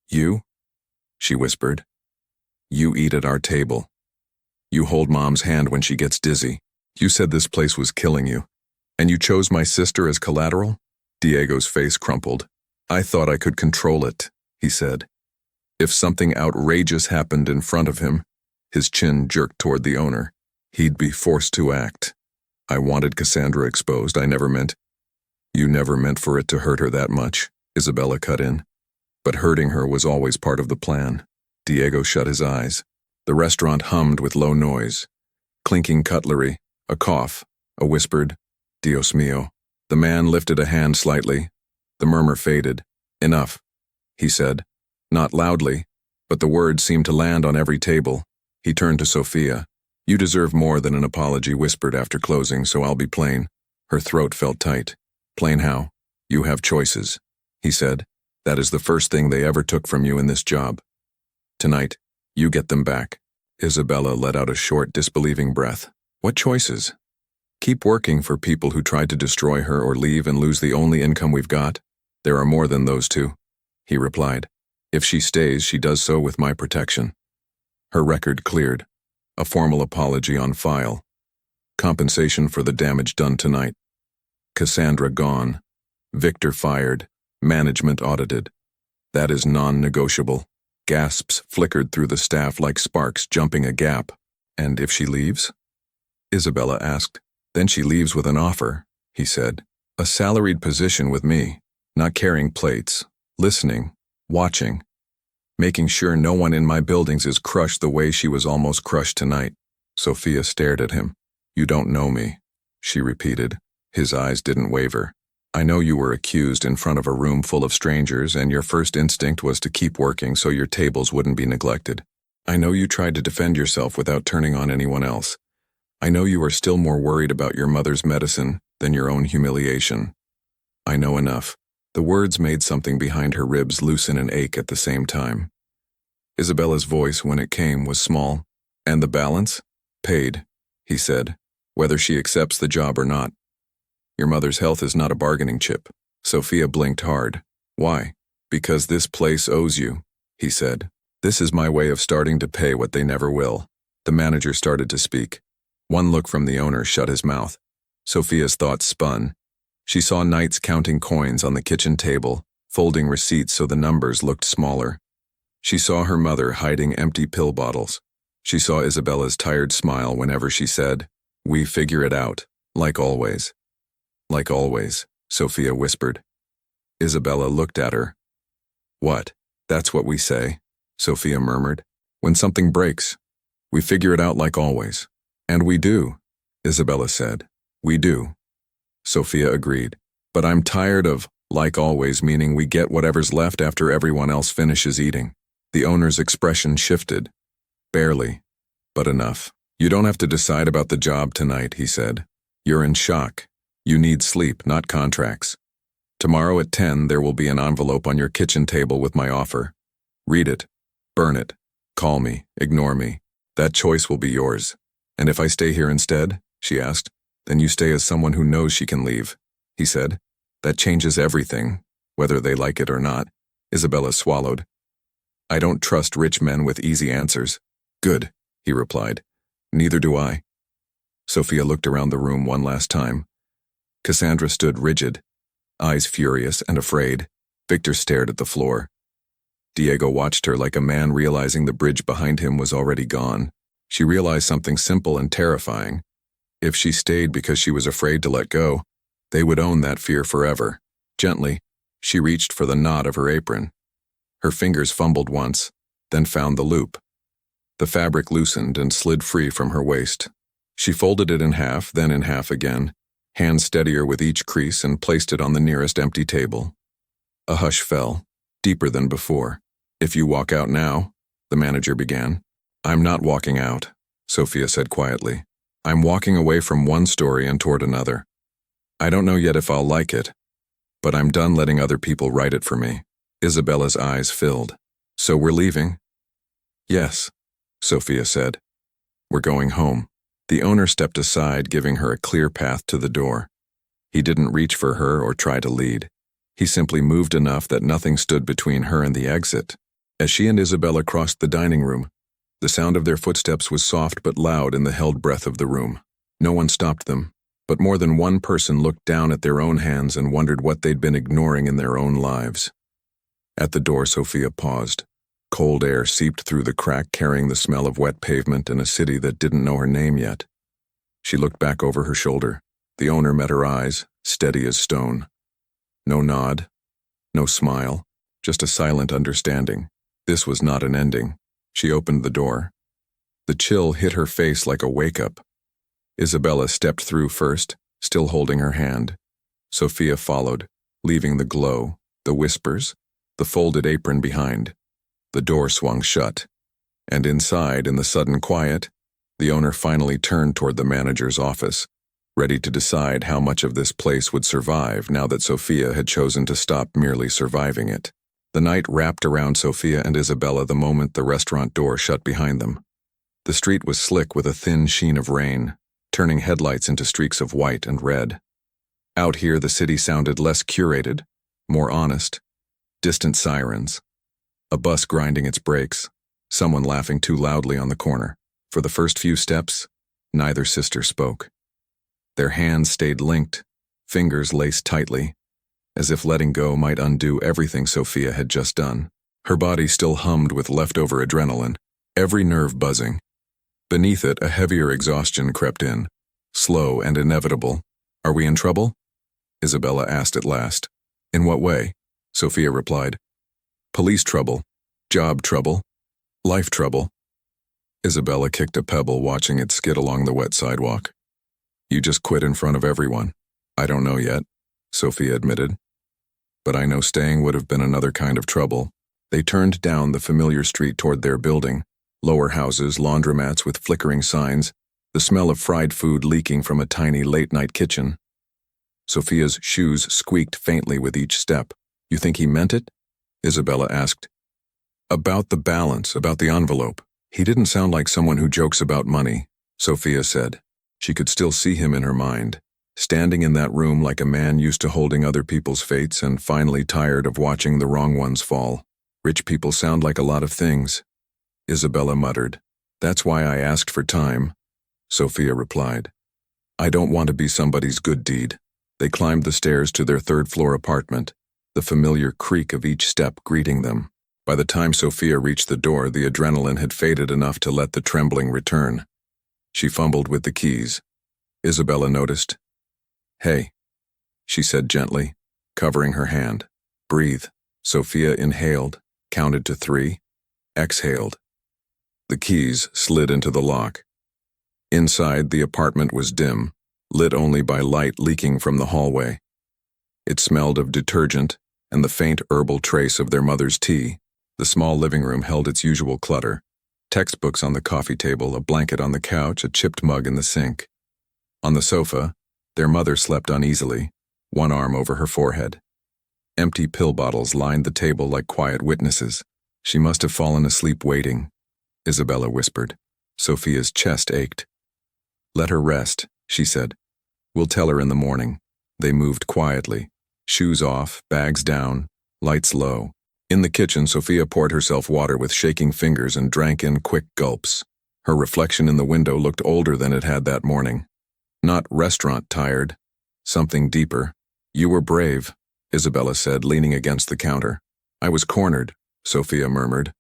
S1: You? She whispered. You eat at our table. You hold Mom's hand when she gets dizzy. You said this place was killing you. And you chose my sister as collateral? Diego's face crumpled. I thought I could control it, he said. If something outrageous happened in front of him, his chin jerked toward the owner, he'd be forced to act. I wanted Cassandra exposed. I never meant. You never meant for it to hurt her that much, Isabella cut in. But hurting her was always part of the plan. Diego shut his eyes. The restaurant hummed with low noise. Clinking cutlery, a cough, a whispered, Dios mío. The man lifted a hand slightly. The murmur faded. Enough, he said. Not loudly, but the words seemed to land on every table. He turned to Sophia. You deserve more than an apology, whispered after closing, so I'll be plain. Her throat felt tight. Plain how? You have choices, he said. That is the first thing they ever took from you in this job. Tonight, you get them back. Isabella let out a short, disbelieving breath. What choices? Keep working for people who tried to destroy her or leave and lose the only income we've got? There are more than those two, he replied. If she stays, she does so with my protection. Her record cleared. A formal apology on file. Compensation for the damage done tonight. Cassandra gone. Victor fired. Management audited. That is non-negotiable. Gasps flickered through the staff like sparks jumping a gap. And if she leaves? Isabella asked. Then she leaves with an offer, he said. A salaried position with me, not carrying plates, listening, watching, making sure no one in my buildings is crushed the way she was almost crushed tonight. Sophia stared at him. You don't know me, she repeated. His eyes didn't waver. I know you were accused in front of a room full of strangers and your first instinct was to keep working so your tables wouldn't be neglected. I know you tried to defend yourself without turning on anyone else. I know you are still more worried about your mother's medicine than your own humiliation. I know enough. The words made something behind her ribs loosen and ache at the same time. Isabella's voice, when it came, was small. And the balance? Paid, he said, whether she accepts the job or not. Your mother's health is not a bargaining chip. Sophia blinked hard. Why? Because this place owes you, he said. This is my way of starting to pay what they never will. The manager started to speak. One look from the owner shut his mouth. Sophia's thoughts spun. She saw Knights counting coins on the kitchen table, folding receipts so the numbers looked smaller. She saw her mother hiding empty pill bottles. She saw Isabella's tired smile whenever she said, We figure it out, like always. Like always, Sophia whispered. Isabella looked at her. What? That's what we say, Sophia murmured. When something breaks, we figure it out like always. And we do, Isabella said. We do. Sophia agreed. But I'm tired of, like always, meaning we get whatever's left after everyone else finishes eating. The owner's expression shifted. Barely, but enough. You don't have to decide about the job tonight, he said. You're in shock. You need sleep, not contracts. Tomorrow at 10 there will be an envelope on your kitchen table with my offer. Read it. Burn it. Call me. Ignore me. That choice will be yours. And if I stay here instead, she asked, then you stay as someone who knows she can leave, he said. That changes everything, whether they like it or not. Isabella swallowed. I don't trust rich men with easy answers. Good, he replied. Neither do I. Sophia looked around the room one last time. Cassandra stood rigid, eyes furious and afraid. Victor stared at the floor. Diego watched her like a man realizing the bridge behind him was already gone. She realized something simple and terrifying. If she stayed because she was afraid to let go, they would own that fear forever. Gently, she reached for the knot of her apron. Her fingers fumbled once, then found the loop. The fabric loosened and slid free from her waist. She folded it in half, then in half again, hands steadier with each crease, and placed it on the nearest empty table. A hush fell, deeper than before. "If you walk out now," the manager began. "I'm not walking out," Sophia said quietly. "I'm walking away from one story and toward another. I don't know yet if I'll like it, but I'm done letting other people write it for me." Isabella's eyes filled. "So we're leaving?" "Yes," Sophia said. "We're going home." The owner stepped aside, giving her a clear path to the door. He didn't reach for her or try to lead. He simply moved enough that nothing stood between her and the exit. As she and Isabella crossed the dining room, the sound of their footsteps was soft but loud in the held breath of the room. No one stopped them, but more than one person looked down at their own hands and wondered what they'd been ignoring in their own lives. At the door, Sophia paused. Cold air seeped through the crack, carrying the smell of wet pavement in a city that didn't know her name yet. She looked back over her shoulder. The owner met her eyes, steady as stone. No nod, no smile, just a silent understanding. This was not an ending. She opened the door. The chill hit her face like a wake-up. Isabella stepped through first, still holding her hand. Sophia followed, leaving the glow, the whispers, the folded apron behind. The door swung shut, and inside, in the sudden quiet, the owner finally turned toward the manager's office, ready to decide how much of this place would survive now that Sophia had chosen to stop merely surviving it. The night wrapped around Sophia and Isabella the moment the restaurant door shut behind them. The street was slick with a thin sheen of rain, turning headlights into streaks of white and red. Out here, the city sounded less curated, more honest. Distant sirens. A bus grinding its brakes, someone laughing too loudly on the corner. For the first few steps, neither sister spoke. Their hands stayed linked, fingers laced tightly, as if letting go might undo everything Sophia had just done. Her body still hummed with leftover adrenaline, every nerve buzzing. Beneath it, a heavier exhaustion crept in, slow and inevitable. "Are we in trouble?" Isabella asked at last. "In what way?" Sophia replied. "Police trouble, job trouble, life trouble." Isabella kicked a pebble, watching it skid along the wet sidewalk. "You just quit in front of everyone." "I don't know yet," Sophia admitted. "But I know staying would have been another kind of trouble." They turned down the familiar street toward their building. Lower houses, laundromats with flickering signs, the smell of fried food leaking from a tiny late-night kitchen. Sophia's shoes squeaked faintly with each step. "You think he meant it?" Isabella asked. "About the balance, about the envelope. He didn't sound like someone who jokes about money," Sophia said. She could still see him in her mind, standing in that room like a man used to holding other people's fates and finally tired of watching the wrong ones fall. "Rich people sound like a lot of things," Isabella muttered. "That's why I asked for time," Sophia replied. "I don't want to be somebody's good deed." They climbed the stairs to their third-floor apartment, the familiar creak of each step greeting them. By the time Sophia reached the door, the adrenaline had faded enough to let the trembling return. She fumbled with the keys. Isabella noticed. "Hey," she said gently, covering her hand. "Breathe." Sophia inhaled, counted to 3, exhaled. The keys slid into the lock. Inside, the apartment was dim, lit only by light leaking from the hallway. It smelled of detergent and the faint herbal trace of their mother's tea. The small living room held its usual clutter. Textbooks on the coffee table, a blanket on the couch, a chipped mug in the sink. On the sofa, their mother slept uneasily, one arm over her forehead. Empty pill bottles lined the table like quiet witnesses. "She must have fallen asleep waiting," Isabella whispered. Sophia's chest ached. "Let her rest," she said. "We'll tell her in the morning." They moved quietly, shoes off, bags down, lights low. In the kitchen, Sophia poured herself water with shaking fingers and drank in quick gulps. Her reflection in the window looked older than it had that morning. Not restaurant tired, something deeper. "You were brave," Isabella said, leaning against the counter. "I was cornered," Sophia murmured.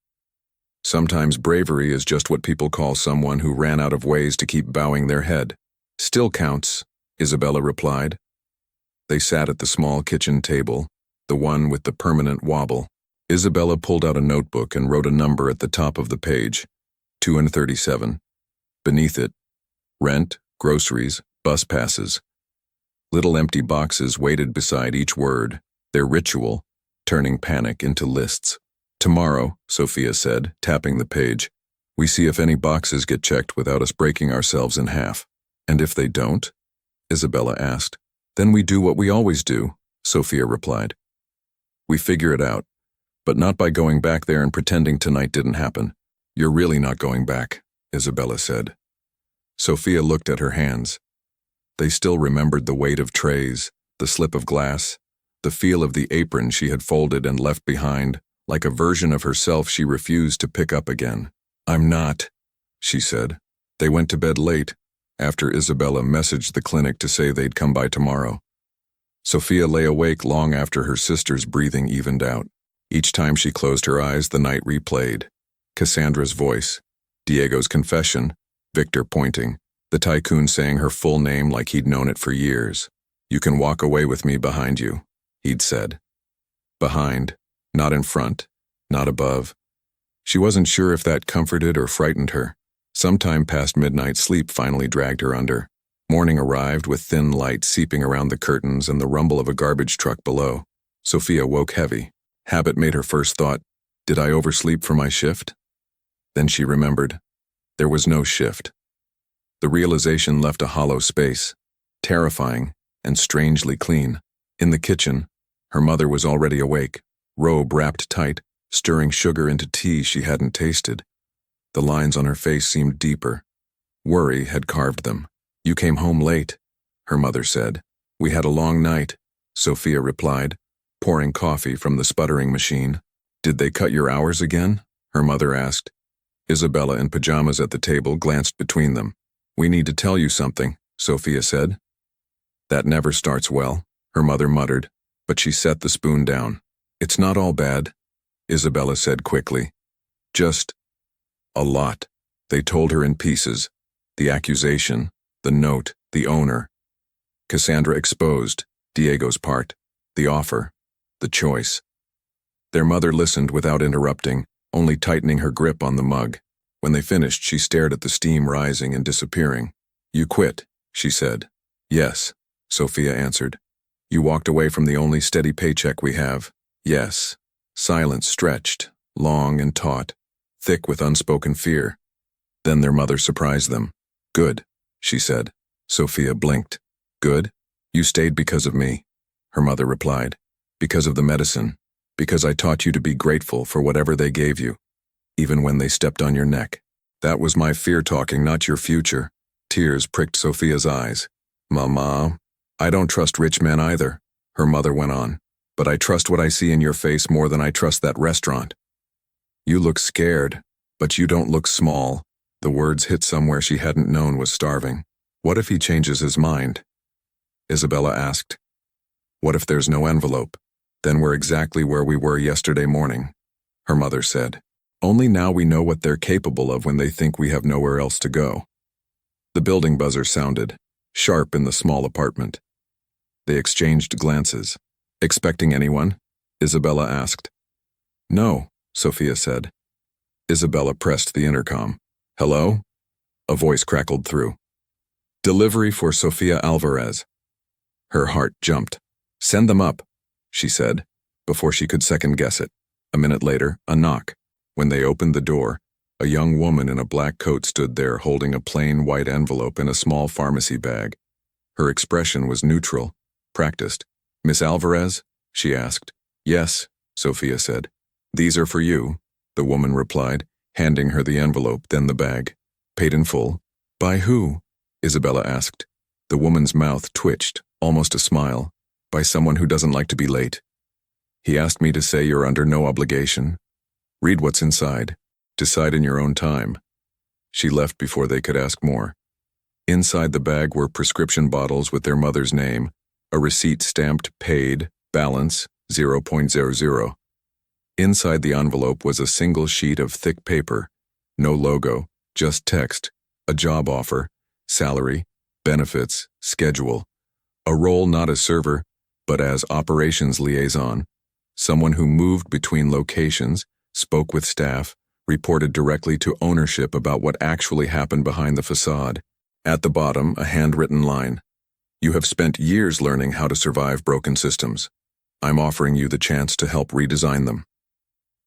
S1: "Sometimes bravery is just what people call someone who ran out of ways to keep bowing their head," Still counts, Isabella replied. They sat at the small kitchen table, the one with the permanent wobble. Isabella pulled out a notebook and wrote a number at the top of the page, 237. Beneath it, rent, groceries, bus passes. Little empty boxes waited beside each word, their ritual, turning panic into lists. Tomorrow, Sophia said, tapping the page, we see if any boxes get checked without us breaking ourselves in half. And if they don't? Isabella asked. Then we do what we always do, Sophia replied. We figure it out, but not by going back there and pretending tonight didn't happen. You're really not going back, Isabella said. Sophia looked at her hands. They still remembered the weight of trays, the slip of glass, the feel of the apron she had folded and left behind, like a version of herself she refused to pick up again. I'm not, she said. They went to bed late, after Isabella messaged the clinic to say they'd come by tomorrow. Sophia lay awake long after her sister's breathing evened out. Each time she closed her eyes, the night replayed. Cassandra's voice, Diego's confession, Victor pointing, the Tycoon saying her full name like he'd known it for years. You can walk away with me behind you, he'd said. Behind, not in front, not above. She wasn't sure if that comforted or frightened her. Sometime past midnight, sleep finally dragged her under. Morning arrived with thin light seeping around the curtains and the rumble of a garbage truck below. Sophia woke heavy. Habit made her first thought, did I oversleep for my shift? Then she remembered. There was no shift. The realization left a hollow space, terrifying and strangely clean. In the kitchen, her mother was already awake, robe wrapped tight, stirring sugar into tea she hadn't tasted. The lines on her face seemed deeper. Worry had carved them. You came home late, her mother said. We had a long night, Sophia replied, pouring coffee from the sputtering machine. Did they cut your hours again? Her mother asked. Isabella, in pajamas at the table, glanced between them. We need to tell you something, Sophia said. That never starts well, her mother muttered, but she set the spoon down. It's not all bad, Isabella said quickly. Just a lot. They told her in pieces. The accusation, the note, the owner. Cassandra exposed, Diego's part, the offer, the choice. Their mother listened without interrupting, only tightening her grip on the mug. When they finished, she stared at the steam rising and disappearing. You quit, she said. Yes, Sophia answered. You walked away from the only steady paycheck we have. Yes. Silence stretched, long and taut, thick with unspoken fear. Then their mother surprised them. Good, she said. Sophia blinked. Good? You stayed because of me, her mother replied. Because of the medicine. Because I taught you to be grateful for whatever they gave you, even when they stepped on your neck. That was my fear talking, not your future. Tears pricked Sophia's eyes. Mama, I don't trust rich men either, her mother went on. But I trust what I see in your face more than I trust that restaurant. You look scared, but you don't look small. The words hit somewhere she hadn't known was starving. What if he changes his mind? Isabella asked. What if there's no envelope? Then we're exactly where we were yesterday morning, her mother said. Only now we know what they're capable of when they think we have nowhere else to go. The building buzzer sounded, sharp in the small apartment. They exchanged glances. Expecting anyone? Isabella asked. No, Sophia said. Isabella pressed the intercom. Hello? A voice crackled through. Delivery for Sofia Alvarez. Her heart jumped. Send them up, she said, before she could second-guess it. A minute later, a knock. When they opened the door, a young woman in a black coat stood there holding a plain white envelope in a small pharmacy bag. Her expression was neutral, practiced. Miss Alvarez? She asked. Yes, Sophia said. These are for you, the woman replied, handing her the envelope, then the bag. Paid in full? By who? Isabella asked. The woman's mouth twitched, almost a smile. By someone who doesn't like to be late. He asked me to say you're under no obligation. Read what's inside. Decide in your own time. She left before they could ask more. Inside the bag were prescription bottles with their mother's name, a receipt stamped paid, balance 0.00. Inside the envelope was a single sheet of thick paper, no logo, just text, a job offer, salary, benefits, schedule. A role not as server, but as operations liaison. Someone who moved between locations, spoke with staff, reported directly to ownership about what actually happened behind the facade. At the bottom, a handwritten line. You have spent years learning how to survive broken systems. I'm offering you the chance to help redesign them.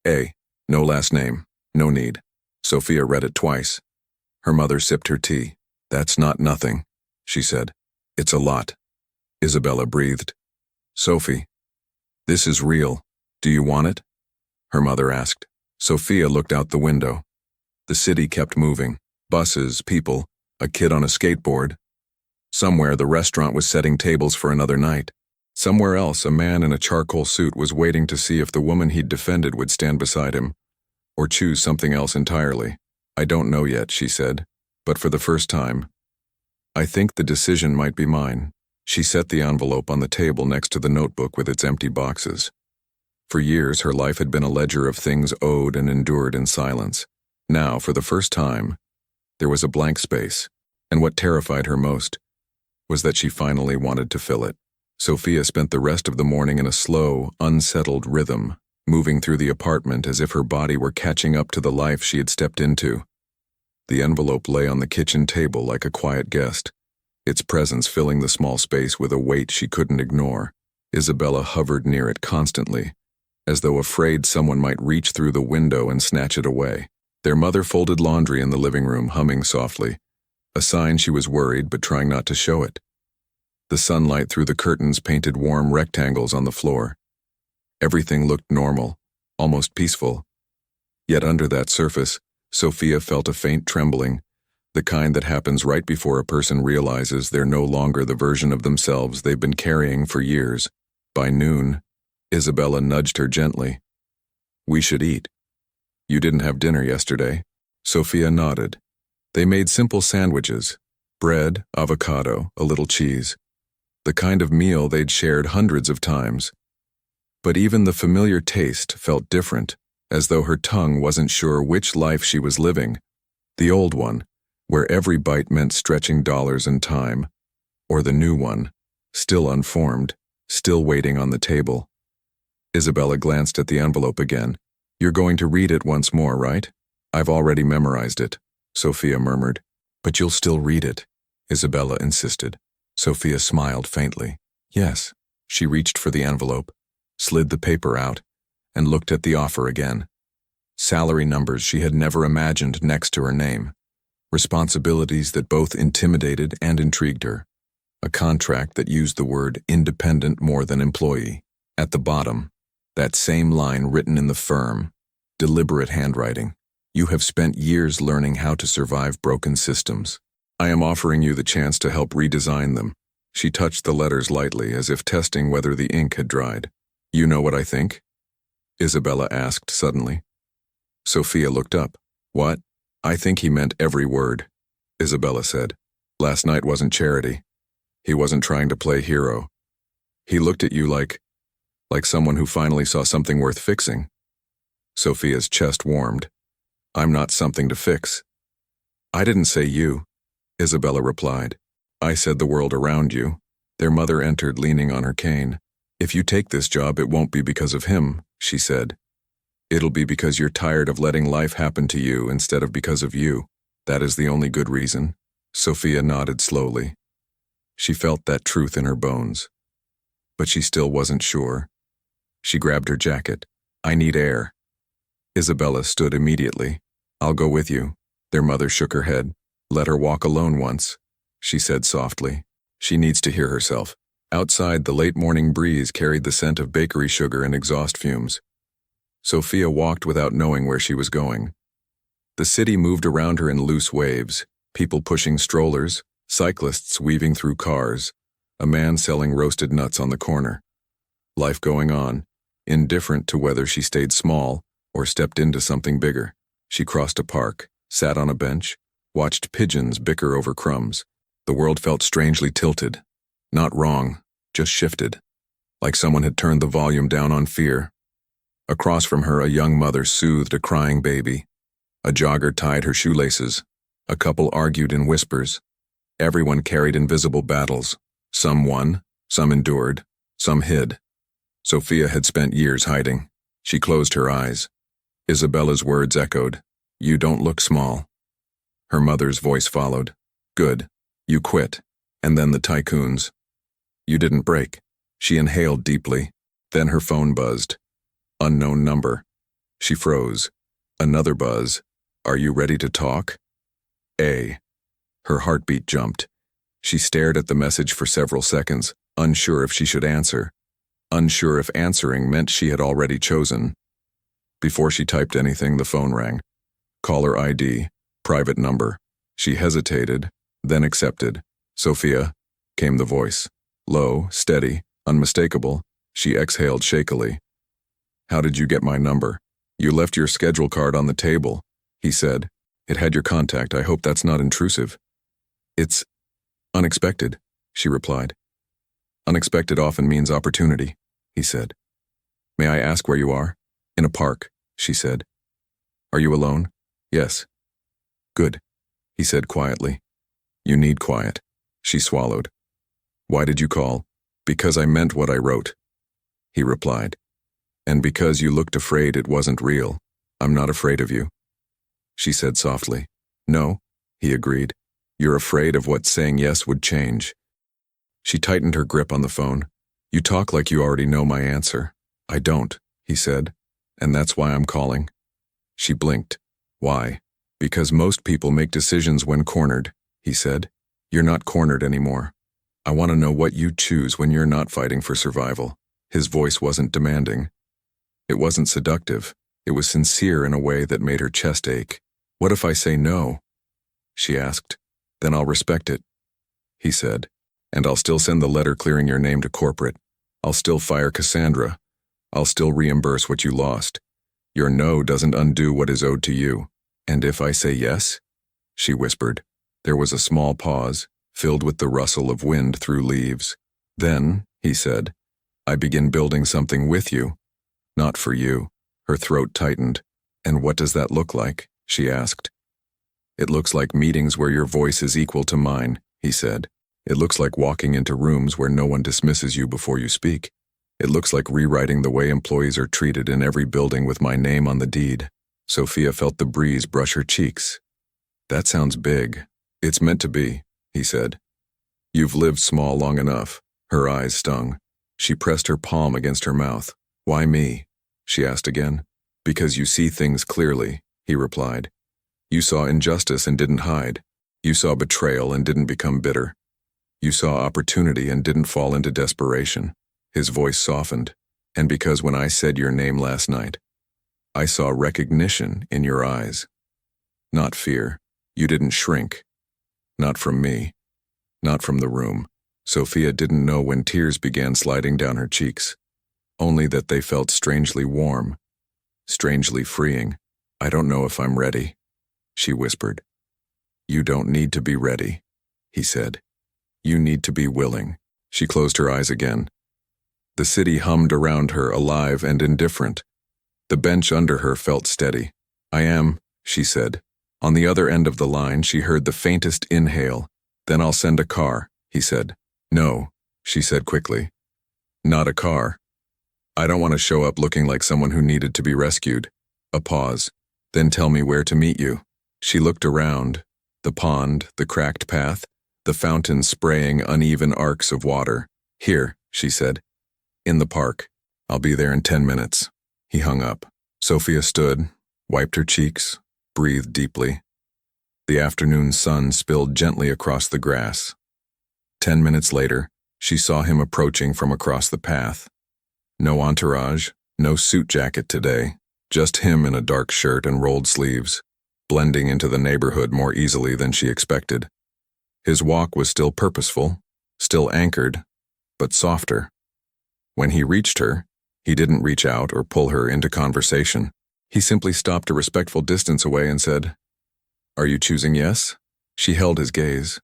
S1: A. No last name. No need. Sophia read it twice. Her mother sipped her tea. That's not nothing, she said. It's a lot. Isabella breathed. Sophie. This is real. Do you want it? Her mother asked. Sophia looked out the window. The city kept moving. Buses, people, a kid on a skateboard. Somewhere the restaurant was setting tables for another night. Somewhere else a man in a charcoal suit was waiting to see if the woman he'd defended would stand beside him, or choose something else entirely. I don't know yet, she said, but for the first time, I think the decision might be mine. She set the envelope on the table next to the notebook with its empty boxes. For years, her life had been a ledger of things owed and endured in silence. Now, for the first time, there was a blank space, and what terrified her most was that she finally wanted to fill it. Sophia spent the rest of the morning in a slow, unsettled rhythm, moving through the apartment as if her body were catching up to the life she had stepped into. The envelope lay on the kitchen table like a quiet guest, its presence filling the small space with a weight she couldn't ignore. Isabella hovered near it constantly, as though afraid someone might reach through the window and snatch it away. Their mother folded laundry in the living room, humming softly, a sign she was worried but trying not to show it. The sunlight through the curtains painted warm rectangles on the floor. Everything looked normal, almost peaceful. Yet under that surface, Sophia felt a faint trembling, the kind that happens right before a person realizes they're no longer the version of themselves they've been carrying for years. By noon, Isabella nudged her gently. We should eat. You didn't have dinner yesterday. Sophia nodded. They made simple sandwiches, bread, avocado, a little cheese. The kind of meal they'd shared hundreds of times. But even the familiar taste felt different, as though her tongue wasn't sure which life she was living. The old one, where every bite meant stretching dollars and time, or the new one, still unformed, still waiting on the table. Isabella glanced at the envelope again. You're going to read it once more, right? I've already memorized it, Sophia murmured. But you'll still read it, Isabella insisted. Sophia smiled faintly. Yes. She reached for the envelope, slid the paper out, and looked at the offer again. Salary numbers she had never imagined next to her name. Responsibilities that both intimidated and intrigued her. A contract that used the word independent more than employee. At the bottom, that same line written in the firm, deliberate handwriting. You have spent years learning how to survive broken systems. I am offering you the chance to help redesign them. She touched the letters lightly, as if testing whether the ink had dried. You know what I think? Isabella asked suddenly. Sophia looked up. What? I think he meant every word, Isabella said. Last night wasn't charity. He wasn't trying to play hero. He looked at you like someone who finally saw something worth fixing. Sophia's chest warmed. I'm not something to fix. I didn't say you, Isabella replied. I said the world around you. Their mother entered, leaning on her cane. If you take this job, it won't be because of him, she said. It'll be because you're tired of letting life happen to you instead of because of you. That is the only good reason. Sophia nodded slowly. She felt that truth in her bones. But she still wasn't sure. She grabbed her jacket. I need air. Isabella stood immediately. I'll go with you. Their mother shook her head. Let her walk alone once, she said softly. She needs to hear herself. Outside, the late morning breeze carried the scent of bakery sugar and exhaust fumes. Sophia walked without knowing where she was going. The city moved around her in loose waves, people pushing strollers, cyclists weaving through cars, a man selling roasted nuts on the corner. Life going on, indifferent to whether she stayed small or stepped into something bigger. She crossed a park, sat on a bench, watched pigeons bicker over crumbs. The world felt strangely tilted. Not wrong, just shifted. Like someone had turned the volume down on fear. Across from her, a young mother soothed a crying baby. A jogger tied her shoelaces. A couple argued in whispers. Everyone carried invisible battles. Some won, some endured, some hid. Sophia had spent years hiding. She closed her eyes. Isabella's words echoed, "You don't look small." Her mother's voice followed, "Good. You quit." And then the Tycoons. "You didn't break." She inhaled deeply. Then her phone buzzed. Unknown number. She froze. Another buzz. "Are you ready to talk?" A. Her heartbeat jumped. She stared at the message for several seconds, unsure if she should answer. Unsure if answering meant she had already chosen. Before she typed anything, the phone rang. Caller ID, private number. She hesitated, then accepted. "Sophia," came the voice. Low, steady, unmistakable. She exhaled shakily. "How did you get my number?" "You left your schedule card on the table," he said. "It had your contact. I hope that's not intrusive." "It's unexpected," she replied. "Unexpected often means opportunity," he said. "May I ask where you are?" "In a park," she said. "Are you alone?" "Yes." "Good," he said quietly. "You need quiet." She swallowed. "Why did you call?" "Because I meant what I wrote," he replied. "And because you looked afraid it wasn't real. I'm not afraid of you," she said softly. "No," he agreed. "You're afraid of what saying yes would change." She tightened her grip on the phone. "You talk like you already know my answer." "I don't," he said. "And that's why I'm calling." She blinked. "Why?" "Because most people make decisions when cornered," he said. "You're not cornered anymore. I want to know what you choose when you're not fighting for survival." His voice wasn't demanding. It wasn't seductive. It was sincere in a way that made her chest ache. "What if I say no?" she asked. "Then I'll respect it," he said. "And I'll still send the letter clearing your name to corporate. I'll still fire Cassandra. I'll still reimburse what you lost. Your no doesn't undo what is owed to you." "And if I say yes?" she whispered. There was a small pause, filled with the rustle of wind through leaves. "Then," he said, "I begin building something with you. Not for you." Her throat tightened. "And what does that look like?" she asked. "It looks like meetings where your voice is equal to mine," he said. "It looks like walking into rooms where no one dismisses you before you speak. It looks like rewriting the way employees are treated in every building with my name on the deed." Sophia felt the breeze brush her cheeks. "That sounds big." "It's meant to be," he said. "You've lived small long enough." Her eyes stung. She pressed her palm against her mouth. "Why me?" she asked again. "Because you see things clearly," he replied. "You saw injustice and didn't hide. You saw betrayal and didn't become bitter. You saw opportunity and didn't fall into desperation." His voice softened. "And because when I said your name last night, I saw recognition in your eyes. Not fear. You didn't shrink. Not from me. Not from the room." Sophia didn't know when tears began sliding down her cheeks. Only that they felt strangely warm. Strangely freeing. "I don't know if I'm ready," she whispered. "You don't need to be ready," he said. "You need to be willing." She closed her eyes again. The city hummed around her, alive and indifferent. The bench under her felt steady. "I am," she said. On the other end of the line, she heard the faintest inhale. "Then I'll send a car," he said. "No," she said quickly. "Not a car. I don't want to show up looking like someone who needed to be rescued." A pause. "Then tell me where to meet you." She looked around. The pond, the cracked path, the fountain spraying uneven arcs of water. "Here," she said. "In the park. I'll be there in 10 minutes. He hung up. Sophia stood, wiped her cheeks, breathed deeply. The afternoon sun spilled gently across the grass. 10 minutes later, she saw him approaching from across the path. No entourage, no suit jacket today, just him in a dark shirt and rolled sleeves, blending into the neighborhood more easily than she expected. His walk was still purposeful, still anchored, but softer. When he reached her, he didn't reach out or pull her into conversation. He simply stopped a respectful distance away and said, "Are you choosing yes?" She held his gaze.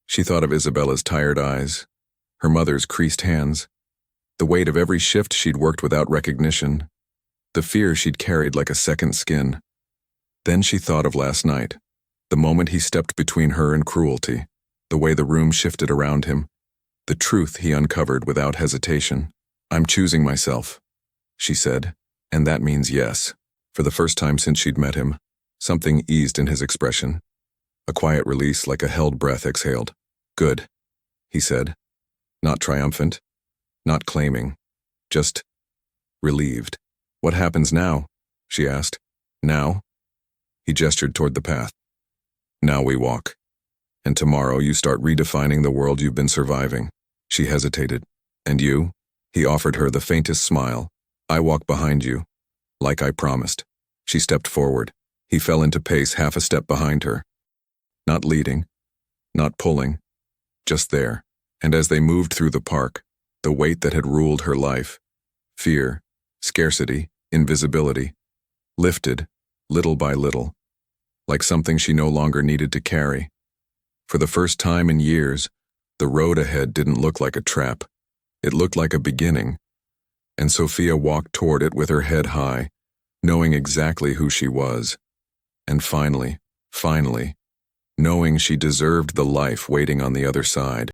S1: She thought of Isabella's tired eyes, her mother's creased hands, the weight of every shift she'd worked without recognition, the fear she'd carried like a second skin. Then she thought of last night, the moment he stepped between her and cruelty. the way the room shifted around him, the truth he uncovered without hesitation. "I'm choosing myself," she said, "and that means yes." For the first time since she'd met him, something eased in his expression. A quiet release, like a held breath exhaled. "Good," he said. Not triumphant, not claiming, just relieved. "What happens now?" she asked. "Now?" He gestured toward the path. "Now we walk. And tomorrow you start redefining the world you've been surviving." She hesitated. "And you?" He offered her the faintest smile. "I walk behind you, like I promised." She stepped forward. He fell into pace half a step behind her. Not leading, not pulling, just there. And as they moved through the park, the weight that had ruled her life, fear, scarcity, invisibility, lifted, little by little, like something she no longer needed to carry. For the first time in years, the road ahead didn't look like a trap. It looked like a beginning, and Sophia walked toward it with her head high, knowing exactly who she was. And finally, knowing she deserved the life waiting on the other side.